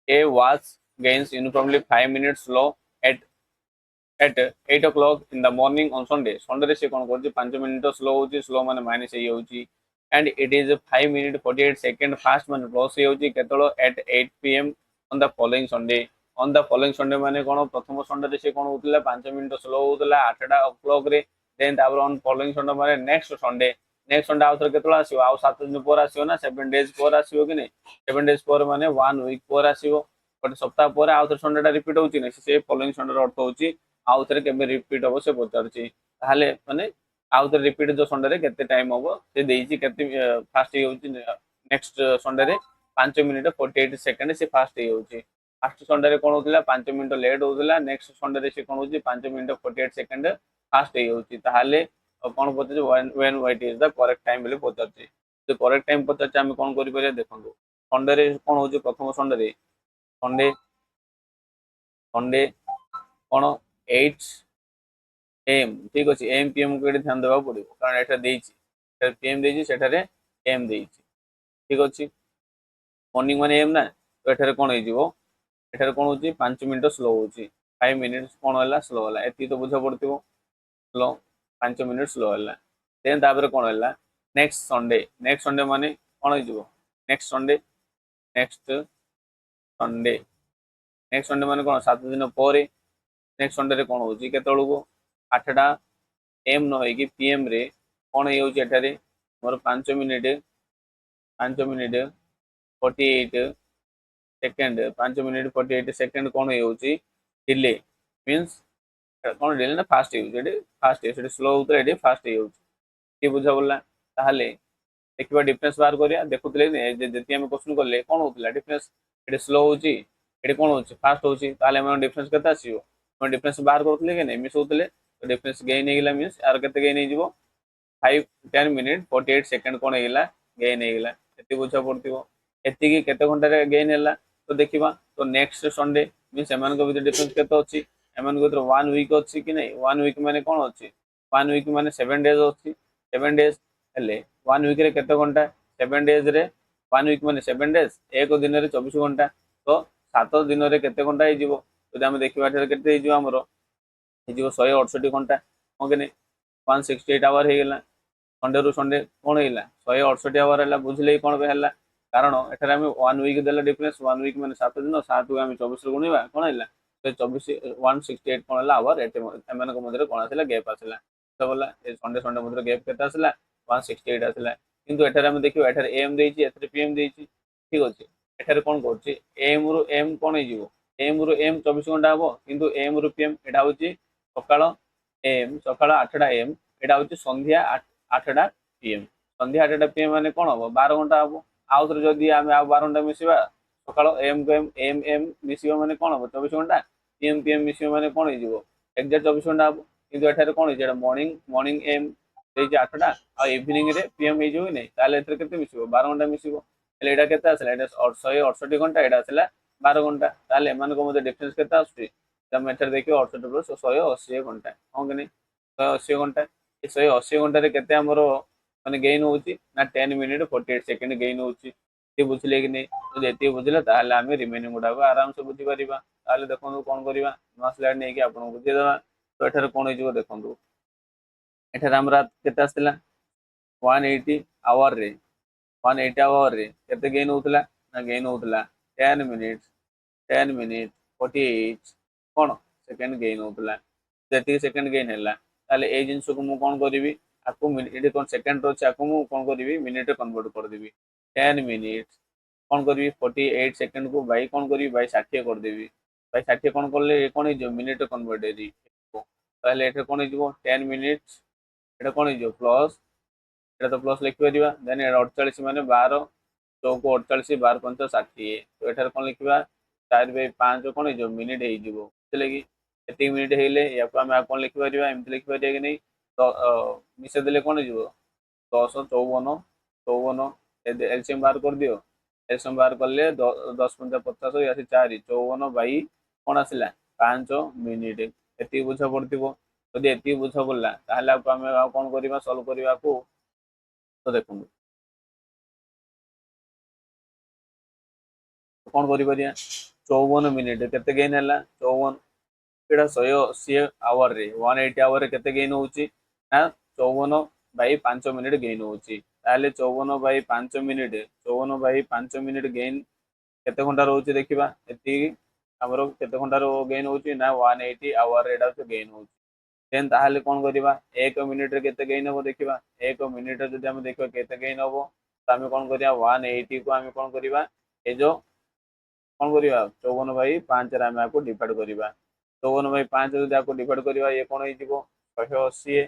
ए watch gains uniformly 5 minutes slow at 8 o'clock in the morning on Sunday. Sunday से कौन करछि 5 मिनिट स्लो होछि स्लो माने माइनस हे होछि and it is 5 minute 48 second fast माने प्लस हे होछि केतलो at 8 pm on the following Sunday. On the following Sunday माने कोन प्रथम संडे रे से कोन होतला 5 मिनिट स्लो होतला 8टा क्लॉक रे देन तापर ऑन फॉलोइंग संडे माने नेक्स्ट संडे आउथर केतला आसीबो आउ 7 दिन पर आसीबो ना 7 डेज पर आसीबो कि नै 7 डेज पर माने 1 वीक पर आसीबो गोटे सप्ताह पर आउथर संडे टा रिपीट होची नै से फॉलोइंग संडे रो अर्थ होची आउथर केबे रिपीट होबो से पचारची ताहाले माने आउथर रिपीट जो संडे रे केते टाइम होबो से देईची केते फास्ट होची नेक्स्ट संडे रे 5 मिनिट 48 सेकंड से फास्ट होची फास्ट संडे रे कोन होतला 5 मिनिट लेट होतला नेक्स्ट संडे रे से कोन होची 5 मिनिट 48 सेकंड फास्ट होची ताहाले कोन पते when white is the correct time बोले पचारची तो करेक्ट टाइम पचारची हम कोन करि परिया देखंतु संडे रे कोन होची प्रथम संडे रे संडे संडे कोन 8 एम ठीक अछि एम पीएम को एटे ध्यान देबा पड़िबो कारण एटा देइची एटा पीएम देइची सेटारे एम देइची ठीक अछि मॉर्निंग माने एम ना तो एठारे कोन होई जिवो एठारे कोन होची 5 मिनिट स्लो होची 5 मिनिट्स कोन होला स्लो होला एती तो बुझा पड़तिबो स्लो 5 मिनिट स्लो होला देन तापर कोन होला नेक्स्ट संडे माने कोन होई जिवो next Sunday next Sunday next Sunday माने कोन 7 दिन ପରେ नेक्स्ट संडे रे कोन होची केतळुको 8टा एम न होई कि पीएम रे कोन होई होची एठारे मोर 5 मिनिट 48 सेकंड 5 मिनिट 48 सेकंड कोन होई होची डिले मींस कोन डिले ना फास्ट होई एटे फास्ट एटे स्लो होतरे एटे फास्ट होई होची की बुझा बोलला ताहाले देखिबा डिफरेंस बाहर करिया देखुतले जे जति हम क्वेश्चन करले कोन होतला डिफरेंस एटे स्लो होची एटे कोन होची फास्ट होची ताहाले हम डिफरेंस केता आसीबो हम डिफरेंस बाहर करथले के नै मिस होतले तो डिफरेंस गेन हेगिला मींस आर केते गेन हे जिवो 10 मिनिट 48 सेकंड कोन हेगिला गेन हेगिला एति बुझा पड़तिबो एति की केते घंटा रे गेन हैला तो देखिबा तो नेक्स्ट संडे मींस एमान को भीतर डिफरेंस केते अछि एमान को भीतर 1 वीक अछि कि नै 1 वीक माने कोन अछि 1 वीक माने 7 डेज अछि 7 डेज हेले 1 वीक रे केते घंटा 7 डेज रे 1 वीक माने 7 डेज एक दिन रे 24 घंटा तो 7 दिन रे केते घंटा हे जिवो तो हम देखिबा ठेर केते हे जिवो हमरो हे जिवो 168 घंटा हो कि नै 168 आवर हे गेला संडे रु संडे कोन हेला 168 आवर हैला बुझले कोन बे हैला कारण एठारे हम 1 वीक देला डिफरेंस 1 वीक माने 7 दिन 7 को हम 24 रे गुणिबा कोन हैला तो 24 168 कोन हैला आवर एटे एमान को मधरे कोन आसिला गैप आसिला तो बोला ए संडे संडे मधरे गैप केते आसिला 168 आसिला किंतु एठारे हम देखिबा एठारे एम देइची एठारे पीएम देइची ठीक अछि एठारे कोन करछि एम रु एम कोन हे जिवो एम रु एम 24 घंटा हबो किंतु एम रु पीएम एटा होची सकाळ एम सकाळ 8टा एम एटा होची संध्या 8टा पीएम संध्या 8टा पीएम माने कोन हबो 12 घंटा हबो आउथरे जदी आमे आ 12 घंटा मिसिबा सकाळ एम को एम मिसिबा माने कोन हबो 24 घंटा पीएम मिसिबा माने कोन हे जिवो एग्जैक्ट 24 घंटा हबो किंतु एठारे कोन हे जेडा मॉर्निंग एम देइची 8टा आ इवनिंग रे पीएम हे जिवो नै ताले एथरे केते मिसिबो 12 घंटा मिसिबो हेले एटा केते आसला एटा 168 घंटा एटा आसला 12 घंटा ताले एमान को मते डिफरेंस केते आसुची तमे एथरे देखियो 68 प्लस 180 घंटा हो कि नै 180 घंटा ए 180 घंटा रे केते हमरो माने गेन होची ना 10 मिनिट 48 सेकंड गेन होची ते बुझले कि नै जदि एति बुझले ताले हम रिमेनिंग गुडा को आराम से बुझी परिबा ताले देखंतु कोन करिबा नो स्लाइड नै कि आपन बुझी देबा तो एठारे कोन होइजो देखंतु एठारे हमरा केते आस्तिला 180 आवर रे 180 आवर रे केते गेन होतला ना गेन होतला 10 मिनिट 48 कोन सेकंड गेन होतला जेति सेकंड गेन हैला ताले ए जिंस को मु कोन करिवि आपको मिनिट कोन सेकंड रो छै आपको मु कोन करिवि मिनिट कन्वर्ट कर देबी 10 मिनिट कोन करिवि 48 सेकंड को बाई कोन करिवि बाई 60 कर देबी बाई 60 कोन करले कोन हे जो मिनिट कन्वर्ट हेरी ताले एठे कोन हे जो 10 मिनिट एटा कोन हे जो प्लस एटा तो प्लस लिखि परिबा देन 48 माने 12 चौको 48 12 5 60 तो एठार कोन लिखिबा 4/5 कोन हे जो मिनिट हे जिवो बुझले कि एति मिनिट हेले या को हम कोन लिखि परिबा एमति लिखि परिया कि नै तो मिसे देले कोन हे जिवो 10 54 54 एलसीएम बाहर कर दियो एलसीएम बाहर करले 10 5 50 या 4 54 बाई कोन आसिला 5 मिनिट एति बुझा पड़तिबो जदि एति बुझा पड़ला ताहले आपको हम कोन करिबा सॉल्व करिबा को तो देखो कोन करि परिया 54 मिनिट केते गेन हैला 54 एटा 180 आवर रे 180 आवर रे केते गेन होउची ना 54 बाई 5 मिनिट गेन होउची ताले 54 by 5 minute 54 by 5 minute gain केते घंटा रहउची देखिबा एति ଆମର କେତେ ଘଣ୍ଟାର ଗେନ୍ ହଉଛି ନା 180 ଆୱାର ଏଇଟା ହଉଛି ଗେନ୍ ହଉଛି। ଦେନ୍ ତାହେଲେ କଣ କରିବା 1 ମିନିଟରେ କେତେ ଗେନ୍ ହବ ଦେଖିବା। 1 ମିନିଟରେ ଯଦି ଆମେ ଦେଖିବା କେତେ ଗେନ୍ ହବ ତ ଆମେ କଣ କରିବା 180 କୁ ଆମେ କଣ କରିବା ଏ ଯୋଉ କଣ କରିବା 54/5 ରେ ଆମେ ଆକୁ ଡିଭାଇଡ କରିବା। 54/5 ଯଦି ଆକୁ ଡିଭାଇଡ କରିବା ଇଏ କଣ ହେଇଯିବ 180।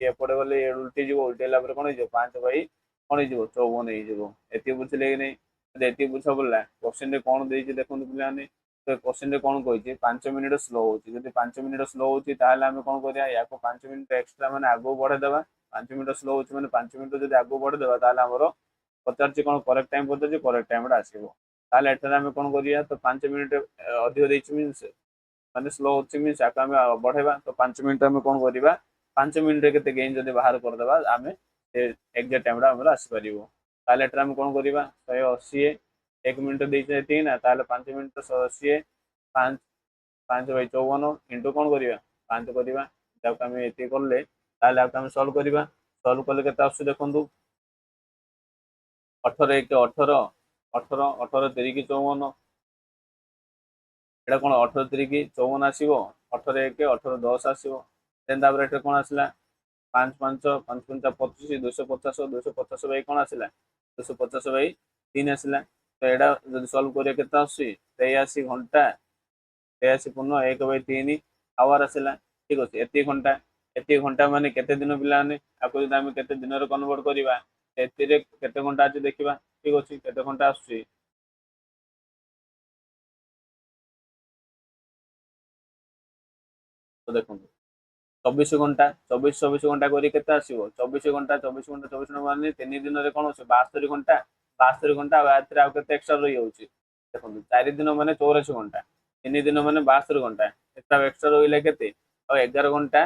ଏପଟେ ଗଲେ ଉଲ୍ଟି ଯିବ, ଉଲ୍ଟେଇଲା ପରେ କଣ ହେଇଯିବ 5/, କଣ ହେଇଯିବ 54 ହେଇଯିବ। ଏତିକି ବୁଝିଲେ କି ନାଇଁ? ଯଦି ଏତିକି ବୁଝ ପଡିଲା କୋଶ୍ଚିନ୍ ରେ କଣ ଦେଇଛି ଦେଖନ୍ତୁ ପିଲାମାନେ। ତ କୋଶ୍ଚିନ୍ ରେ କଣ କହିଛି 5 ମିନିଟ ସ୍ଲୋ ହଉଛି। ଯଦି 5 ମିନିଟ ସ୍ଲୋ ହଉଛି ତାହେଲେ ଆମେ କଣ କରିବା ୟାକୁ 5 ମିନିଟ ଏକ୍ସଟ୍ରା ମାନେ ଆଗକୁ ବଢେଇଦବା। 5 ମିନିଟ ସ୍ଲୋ ହଉଛି ମାନେ 5 ମିନିଟ ଯଦି ଆଗକୁ ବଢେଇଦବା ତାହେଲେ ଆମର ପଚାରୁଛି କଣ କରେକ୍ଟ ଟାଇମ ପଚାରୁଛି, କରେକ୍ଟ ଟାଇମ ଟା ଆସିବ। ତାହେଲେ ଏଠାରେ ଆମେ କଣ କରିବା ତ 5 ମିନିଟ ଅଧିକ ଦେଇଛି ମିନ୍ସ ମାନେ ସ୍ଲୋ ହଉଛି ମିନ୍ସ ଆକୁ ଆମେ ବଢେଇବା। ତ 5 ମିନିଟ ଆମେ କଣ କରିବା 5 ମିନିଟରେ କେତେ ଗେନ୍ ଯଦି ବାହାର କରିଦେବା ଆମେ ଏକ୍ସାକ୍ଟ ଟାଇମ ଟା ଆମର ଆସିପାରିବ। ତାହେଲେ ଏଠାରେ ଆମେ କଣ କରିବା 180 1 ମିନିଟ ଦେଇଛେ ଏତିକି ନା, ତାହେଲେ 5 ମିନିଟ 180 5/54 ଇଣ୍ଟୁ କଣ କରିବା 5 କରିବା। ଯାକୁ ଆମେ ଏତିକି କଲେ ତାହେଲେ ଆକୁ ଆମେ ସଲ୍ଭ କରିବା। ସଲ୍ଭ କଲେ କେତେ ଆସୁଛି ଦେଖନ୍ତୁ 18 1 18 18 18 3 54 ଏଇଟା କଣ 18 3 54 ଆସିବ। 18 1 18 10 ଆସିବ। ଦେନ୍ ତାପରେ ଏଠି କଣ ଆସିଲା 5 5 5 5 25 250 250/, କଣ ଆସିଲା 250/3 ଆସିଲା। ତ ଏଇଟା ଯଦି ସଲ୍ଭ କରିବା କେତେ ଆସୁଛି 83 ଘଣ୍ଟା 83 × 1/3 ଆୱାର ଆସିଲା। ଠିକ ଅଛି ଏତିକି ଘଣ୍ଟା ମାନେ କେତେ ଦିନ ପିଲାମାନେ। ଆକୁ ଯଦି ଆମେ କେତେ ଦିନରେ କନଭର୍ଟ କରିବା ଏଥିରେ କେତେ ଘଣ୍ଟା ଅଛି ଦେଖିବା। ଠିକ ଅଛି କେତେ ଘଣ୍ଟା ଆସୁଛି ତ ଦେଖନ୍ତୁ 24 ଘଣ୍ଟା 24 ଘଣ୍ଟା କରି କେତେ ଆସିବ 24 ଘଣ୍ଟା ମାନେ 3 ଦିନରେ କଣ ଅଛି 72 ଘଣ୍ଟା। 72 ଘଣ୍ଟା ଆଉ ଏଥିରେ ଆଉ କେତେ ଏକ୍ସଟ୍ରା ରହିଯାଉଛି ଦେଖନ୍ତୁ 4 ଦିନ ମାନେ 84 ଘଣ୍ଟା, 3 ଦିନ ମାନେ 72 ଘଣ୍ଟା, ଏକ୍ସଟ୍ରା ରହିଲେ କେତେ ଆଉ 11 ଘଣ୍ଟା।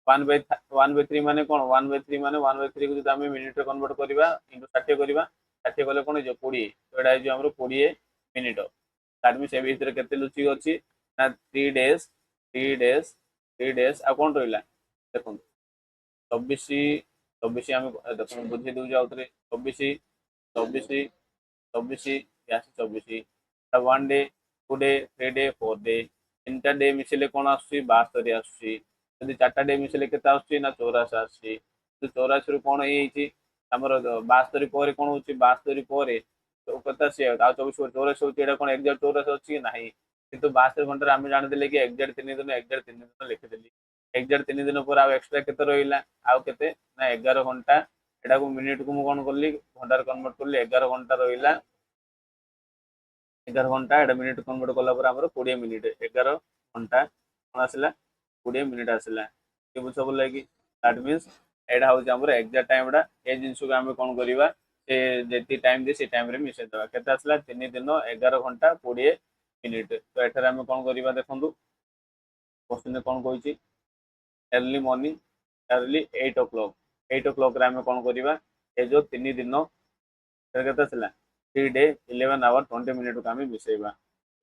1/3 ମାନେ କଣ 1/3 ମାନେ 1/3 କୁ ଯଦି ଆମେ ମିନିଟରେ କନଭର୍ଟ କରିବା ଇଣ୍ଟୁ 60 କରିବା, 60 କଲେ କଣ ହେଇଯିବ 20। ତ ଏଇଟା ହେଇଯିବ ଆମର 20 ମିନିଟ। ତାର ବି ସେ ଭିତରେ କେତେ ଲୁଚିକି ଅଛି ନା 3 ଡେଜ ଆଉ କଣ ରହିଲା ଦେଖନ୍ତୁ 24 ଆମେ ଦେଖନ୍ତୁ ବୁଝେଇ ଦଉଛି ଆଉଥରେ 24 24 1 ଡେ 2 ଡେ 3 ଡେ 4 ଡେ 3ଟା ଡେ ମିଶିଲେ କଣ ଆସୁଛି 72 ଆସୁଛି। ଯଦି 4ଟା ଡେ ମିଶିଲେ କେତେ ଆସୁଛି ନା 84 ଆସୁଛି। 84 ରୁ କଣ ହେଇଯାଇଛି ଆମର 72 ପରେ କଣ ହଉଛି 72 ପରେ କେତେ ଆସିବ ଆଉ 24 ହଉଛି। ଏଇଟା କଣ ଏକ୍ସାକ୍ଟ 84 ଅଛି କି ନାହିଁ, କିନ୍ତୁ 72 ଘଣ୍ଟାରେ ଆମେ ଜାଣିଥିଲେ କି ଏକ୍ସାକ୍ଟ 3 ଦିନ ଲେଖିଦେଲି। ଏକ୍ସାକ୍ଟ 3 ଦିନ ପରେ ଆଉ ଏକ୍ସଟ୍ରା କେତେ ରହିଲା ଆଉ କେତେ ନା 11 ଘଣ୍ଟା। ଏଟାକୁ ମିନିଟକୁ ମୁଁ କଣ କଲି ଘଣ୍ଟାରେ କନଭର୍ଟ କଲି 11 ଘଣ୍ଟା ରହିଲା। 11 ଘଣ୍ଟା ଏଟା ମିନିଟ କନଭର୍ଟ କଲା ପରେ ଆମର 20 ମିନିଟ 11 ଘଣ୍ଟା କଣ ଆସିଲା 20 ମିନିଟ ଆସିଲା। କି ବୁଝ ପଡିଲା କି ଦ୍ୟାଟ ମିନ୍ସ ଏଇଟା ହଉଛି ଆମର ଏକ୍ସାକ୍ଟ ଟାଇମ ଟା। ଏ ଜିନିଷକୁ ଆମେ କଣ କରିବା ସେ ଯେତିକି ଟାଇମ ଦିଏ ସେ ଟାଇମ ରେ ମିଶେଇ ଦେବା। କେତେ ଆସିଲା 3 ଦିନ 11 ଘଣ୍ଟା 20 ମିନିଟ। ତ ଏଠାରେ ଆମେ କଣ କରିବା ଦେଖନ୍ତୁ କୋଶ୍ଚିନ୍ ରେ କଣ କହିଛି early morning early 8 o'clock 8 o'clock ରେ ଆମେ କଣ କରିବା ଏ ଯୋଉ 3 ଦିନ କେତେ ଥିଲା 3 ଡେ 11 hour 20 minute କୁ ଆମେ ମିଶେଇବା।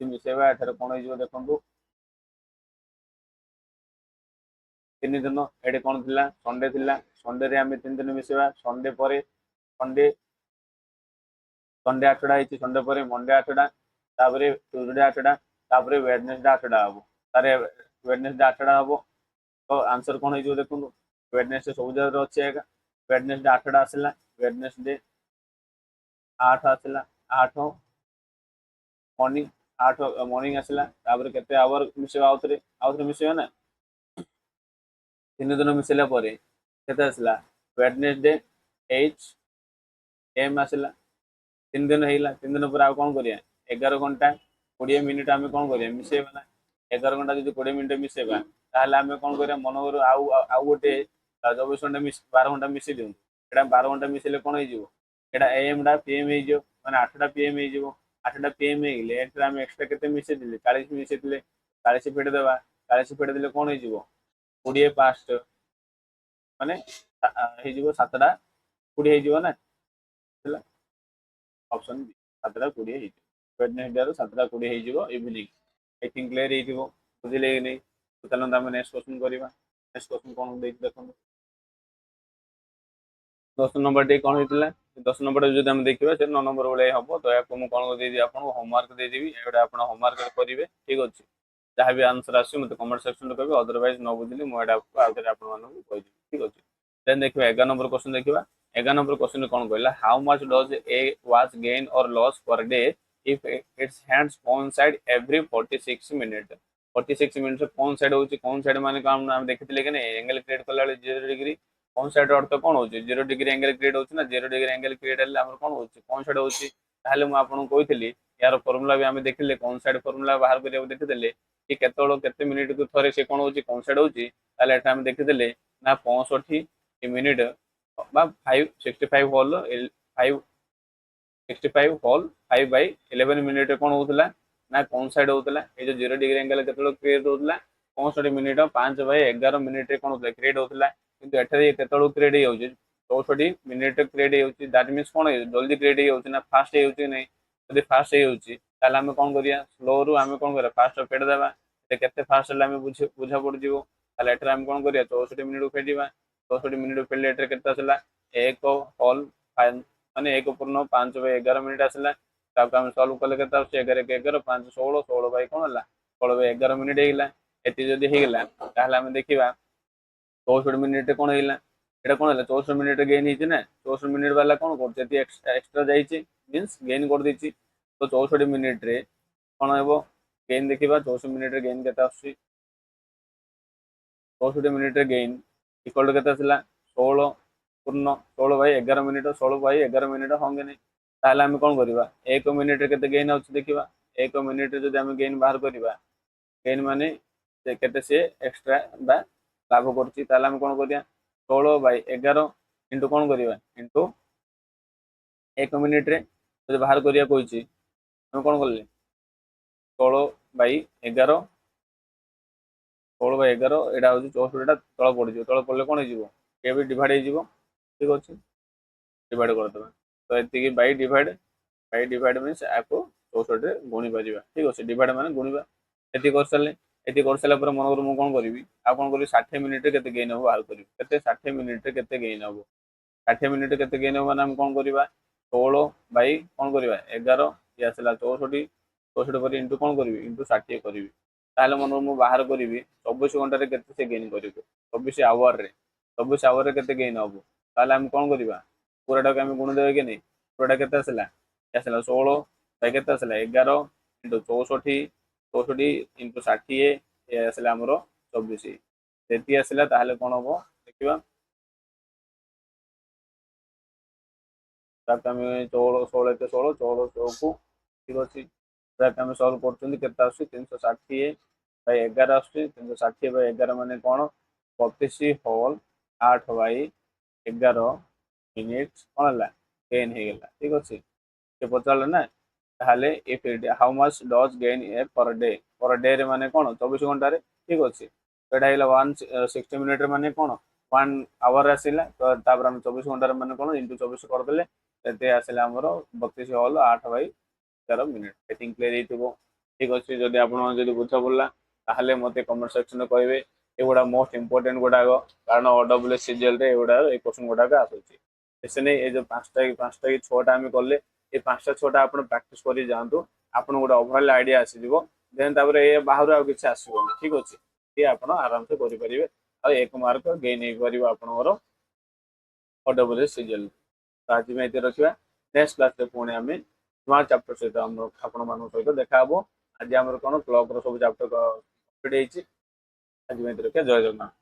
ମିଶେଇବା ଏଠାରେ କଣ ହେଇଯିବ ଦେଖନ୍ତୁ 3 ଦିନ ଏଠି କଣ ଥିଲା ସଣ୍ଡେ ଥିଲା। ସଣ୍ଡେରେ ଆମେ 3 ଦିନ ମିଶେଇବା। ସଣ୍ଡେ ପରେ ସଣ୍ଡେ 8ଟା ହେଇଛି। ସଣ୍ଡେ ପରେ ମଣ୍ଡେ 8ଟା, ତାପରେ ଟ୍ୟୁଜଡେ 8ଟା, ତାପରେ ୱେଡନେସଡେ 8ଟା ହବ। ତାରେ ୱେଡନେସଡେ 8ଟା ହବ। ତ ଆନ୍ସର କଣ ହେଇଯିବ ଦେଖନ୍ତୁ ୱେଡନେସଡେ ସବୁ ଜାଗାରେ ଅଛି ଏକା। ୱେଡନେସଡେ 8ଟା ଆସିଲା। ୱେଡନେସଡେ 8 ଆସିଲା 8 ମର୍ଣ୍ଣିଂ 8 ମର୍ଣ୍ଣିଂ ଆସିଲା। ତାପରେ କେତେ ଆୱାର ମିଶେଇବା ଆଉଥରେ ମିଶେଇବା ନା 3 ଦିନ ମିଶେଇଲା ପରେ କେତେ ଆସିଲା ୱେଡନେସଡେ 8 ଏମ୍ ଆସିଲା। 3 ଦିନ ହେଇଗଲା। 3 ଦିନ ପରେ ଆଉ କଣ କରିବା 11 ଘଣ୍ଟା 20 ମିନିଟ ଆମେ କଣ କରିବା ମିଶେଇବା ନା। 11 ଘଣ୍ଟା ଯଦି 20 ମିନିଟ ମିଶେଇବା ତାହେଲେ ଆମେ କଣ କରିବା ମନକରୁ ଆଉ ଗୋଟେ 24 ଘଣ୍ଟା 12 ଘଣ୍ଟା ମିଶେଇ ଦିଅନ୍ତୁ। ଏଇଟା 12 ଘଣ୍ଟା ମିଶେଇଲେ କଣ ହେଇଯିବ ଏଇଟା ଏଏମ୍ ଟା ପିଏମ୍ ହେଇଯିବ ମାନେ 8ଟା ପିଏମ୍ ହେଇଯିବ। 8ଟା ପିଏମ୍ ହେଇଗଲେ ଏଥିରେ ଆମେ ଏକ୍ସଟ୍ରା କେତେ ମିଶେଇଥିଲେ 40 ମିଶେଇଥିଲେ। 40 ଫେଟ ଦେବା। 40 ଫେଟ ଦେଲେ କଣ ହେଇଯିବ 20 ପାଷ୍ଟ ମାନେ ହେଇଯିବ 7ଟା 20 ହେଇଯିବ ନା ହେଲା ଅପସନ ବି 7ଟା 20 ହେଇଯିବ। ୱେଡନେସଡେ 7ଟା 20 ହେଇଯିବ ଇଭିନିଂ। ଆଇ ଥିଙ୍କ କ୍ଲିୟର ହେଇଯିବ ବୁଝିଲେ କି ନାହିଁ। ଚାଲନ୍ତୁ ଆମେ ନେକ୍ସଟ କ୍ୱେଶ୍ଚନ କରିବା। ନେକ୍ସଟ କ୍ୱେଶ୍ଚନ କଣ ଦେଇଛି ଦେଖନ୍ତୁ 10 ନମ୍ବର ଟି କଣ ହେଇଥିଲା 10 नंबर जो आम देखा से 9 नंबर भाई हम तो या कौन देदी आपको होमवर्क देदेवी एटा आप होमवर्क करेंगे ठीक अच्छे जहाँ भी आंसर आस मतलब कमेंट सेक्शन कहे अदरवाइज न बुझे मुझे आपको ठीक अच्छे देन देखिए 11 नंबर क्वेश्चन देखा 11 नंबर क्वेश्चन कौन कहला how much does a watch gain और loss per day if it's hands coincide every 46 minute 46 minute coincide होची कोइंसाइड माने काम हम देखिथिले कि एंगल क्रिएट कला 0 डिग्री कोइंसाइड अर्थ कौन होची 0 डिग्री एंगल क्रिएट होची ना 0 डिग्री एंगल क्रिएट हेले हमर कौन होची कोइंसाइड होची ताहले मु आपन कहिथिली यार फार्मूला भी हम देखिले कोइंसाइड फार्मूला बाहर करिया देखिथिले कि केतळो केते मिनिट को थरे से कौन होची कोइंसाइड होची ताहले एटा हम देखिथिले ना 65 मिनिट बा 565 होल 565 होल 5 बाय 11 मिनिट कौन होतला ना कोइंसाइड होतला ए जो 0 डिग्री एंगल केतळो क्रिएट होतला 65 मिनिट 5 बाय 11 मिनिट कौन होतला क्रिएट होतला किंतु एठारे केतळो क्रिएट हो जाउची 64 मिनिट क्रिएट हो जाउची दैट मींस कौन जल्दी क्रिएट हो जाउची ना फास्ट हो जाउची नहीं यदि फास्ट हो जाउची ताले हम कौन करिया स्लो रु हम कौन करिया फास्ट फेड देबा ते केते फास्ट ले हम बुझा पड़ जिवो ताले एठारे हम कौन करिया 64 मिनिट फेडिबा 64 मिनिट फेडले एठारे केते आसला 1 होल माने 1 पूर्ण 5 बाय 11 मिनिट आसला ताको हम सॉल्व कले केते आछे 11 के 11 5 16 16 बाय कौन हला 16 बाय 11 मिनिट हेला एति जदी हेला ताले हम देखिबा 64 मिनिट कौन हेला एटा कौन है 64 मिनिट गेन होती ना 64 मिनिट वाला कौन कर एक्सट्रा जाइए मीन्स गेन कर दी तो 64 मिनिट रे कौन हे गेन देखा 64 मिनिट गेन के 64 मिनिट गेन इक्वल टू के 16 पूर्ण 16 बाय 11 मिनिट 16 बाय 11 मिनिट होंगे नहीं ताहले आम कौन करवा 1 मिनिट के गेन अच्छे देखा 1 मिनिट जो आम गेन बाहर करवा गेन माने केते से एक्सट्रा बा लाभ करछि ताहले हम कौन करिया 16 बाय 11 इंटू कौन करवा इंटू 1 मिनिट रे जो बाहर करिया कहिछि हम कौन करले 16 बाय 11 16 बाय 11 एटा होछि 64 टा तळ पड़ तळ पड़ले कौन हो ये भी डिवाइड हो ठीक अच्छे डिवाइड करदे तो एति बाय डिवाइड मीन्स आपको 64 रे गुणी परिबा ठीक अच्छे डिवाइड माने गुणीबा एति कर सारले एति कर साला पर मन मु कौन करी आ कौन करी 60 मिनिट रे केते गेन हो बाहर करी केते 60 मिनिट रे केते गेन हो 60 मिनिट केते गेन हो माने हम कौन करवा 16 बाय कौन करवा 11 ये आसला 64 64 पर इंटू कौन करी इंटू 60 करी ताहले मन मु बाहर करी 24 घंटा रे केते से गेन करी 24 आवर रे 24 आवर रे केते गेन हो ताहले हम कौन करवा पूराटा हम गुण देबे कि नहीं पूराटा केते आसला 16 बाय केते आसला 11 इंटू 64 64 इंटू 60 ये आसला हमरो 24 एति आसला ताहले कौन हो देखिबा ताक आम 16 16 के 16 16 चौकू ठीक अच्छे ताक आम सल्व कर 360 बाय 11 आस 360 बाय 11 मान कौन 32 होल 8 बाय 11 मिनिट कौन है गेन हो गला ठीक अच्छे से पचारे ना ताहले if how much does gain A per day रे माने कौन 24 घंटा ठीक अच्छे तो यहाँ 160 मिनिट माने कौन 1 आवर आसला तो तापर हम 24 घंटा माने कौन इंटू 24 करदे एते आसला हमर 32 होल 8 by 11 minute I think clear हो ठीक अच्छे जदि आप बुझा पड़ा ताहले मते कमेंट सेक्शन में कहे एगुड़ा मोस्ट इंपोर्टेंट गुड़ाक कारण OWS सीजीएल रे एगुड़ा ए क्वेश्चन गुड़ाक आसुची ऐसे नहीं ये जो 5टा कि 6टा आम कले ये 5टा 6टा आप प्रैक्टिस कर जातु आपन गोटे ओवरऑल आइडिया आसीजिवो देन तापर ए बाहर आ किछि आसीबोनी ठीक अछि ये आपण आराम से करि परिबे आ 1 मार्क गेन हे परिबो आपनवर OWS सीजीएल आज में ये रखा नेक्स्ट क्लास में पुणी आम नुआ चैप्टर सहित आपण मान सहित देखा आज आम कौन क्लॉक सब चैप्टर कम्प्लीट आज में रखा जय जगन्नाथ।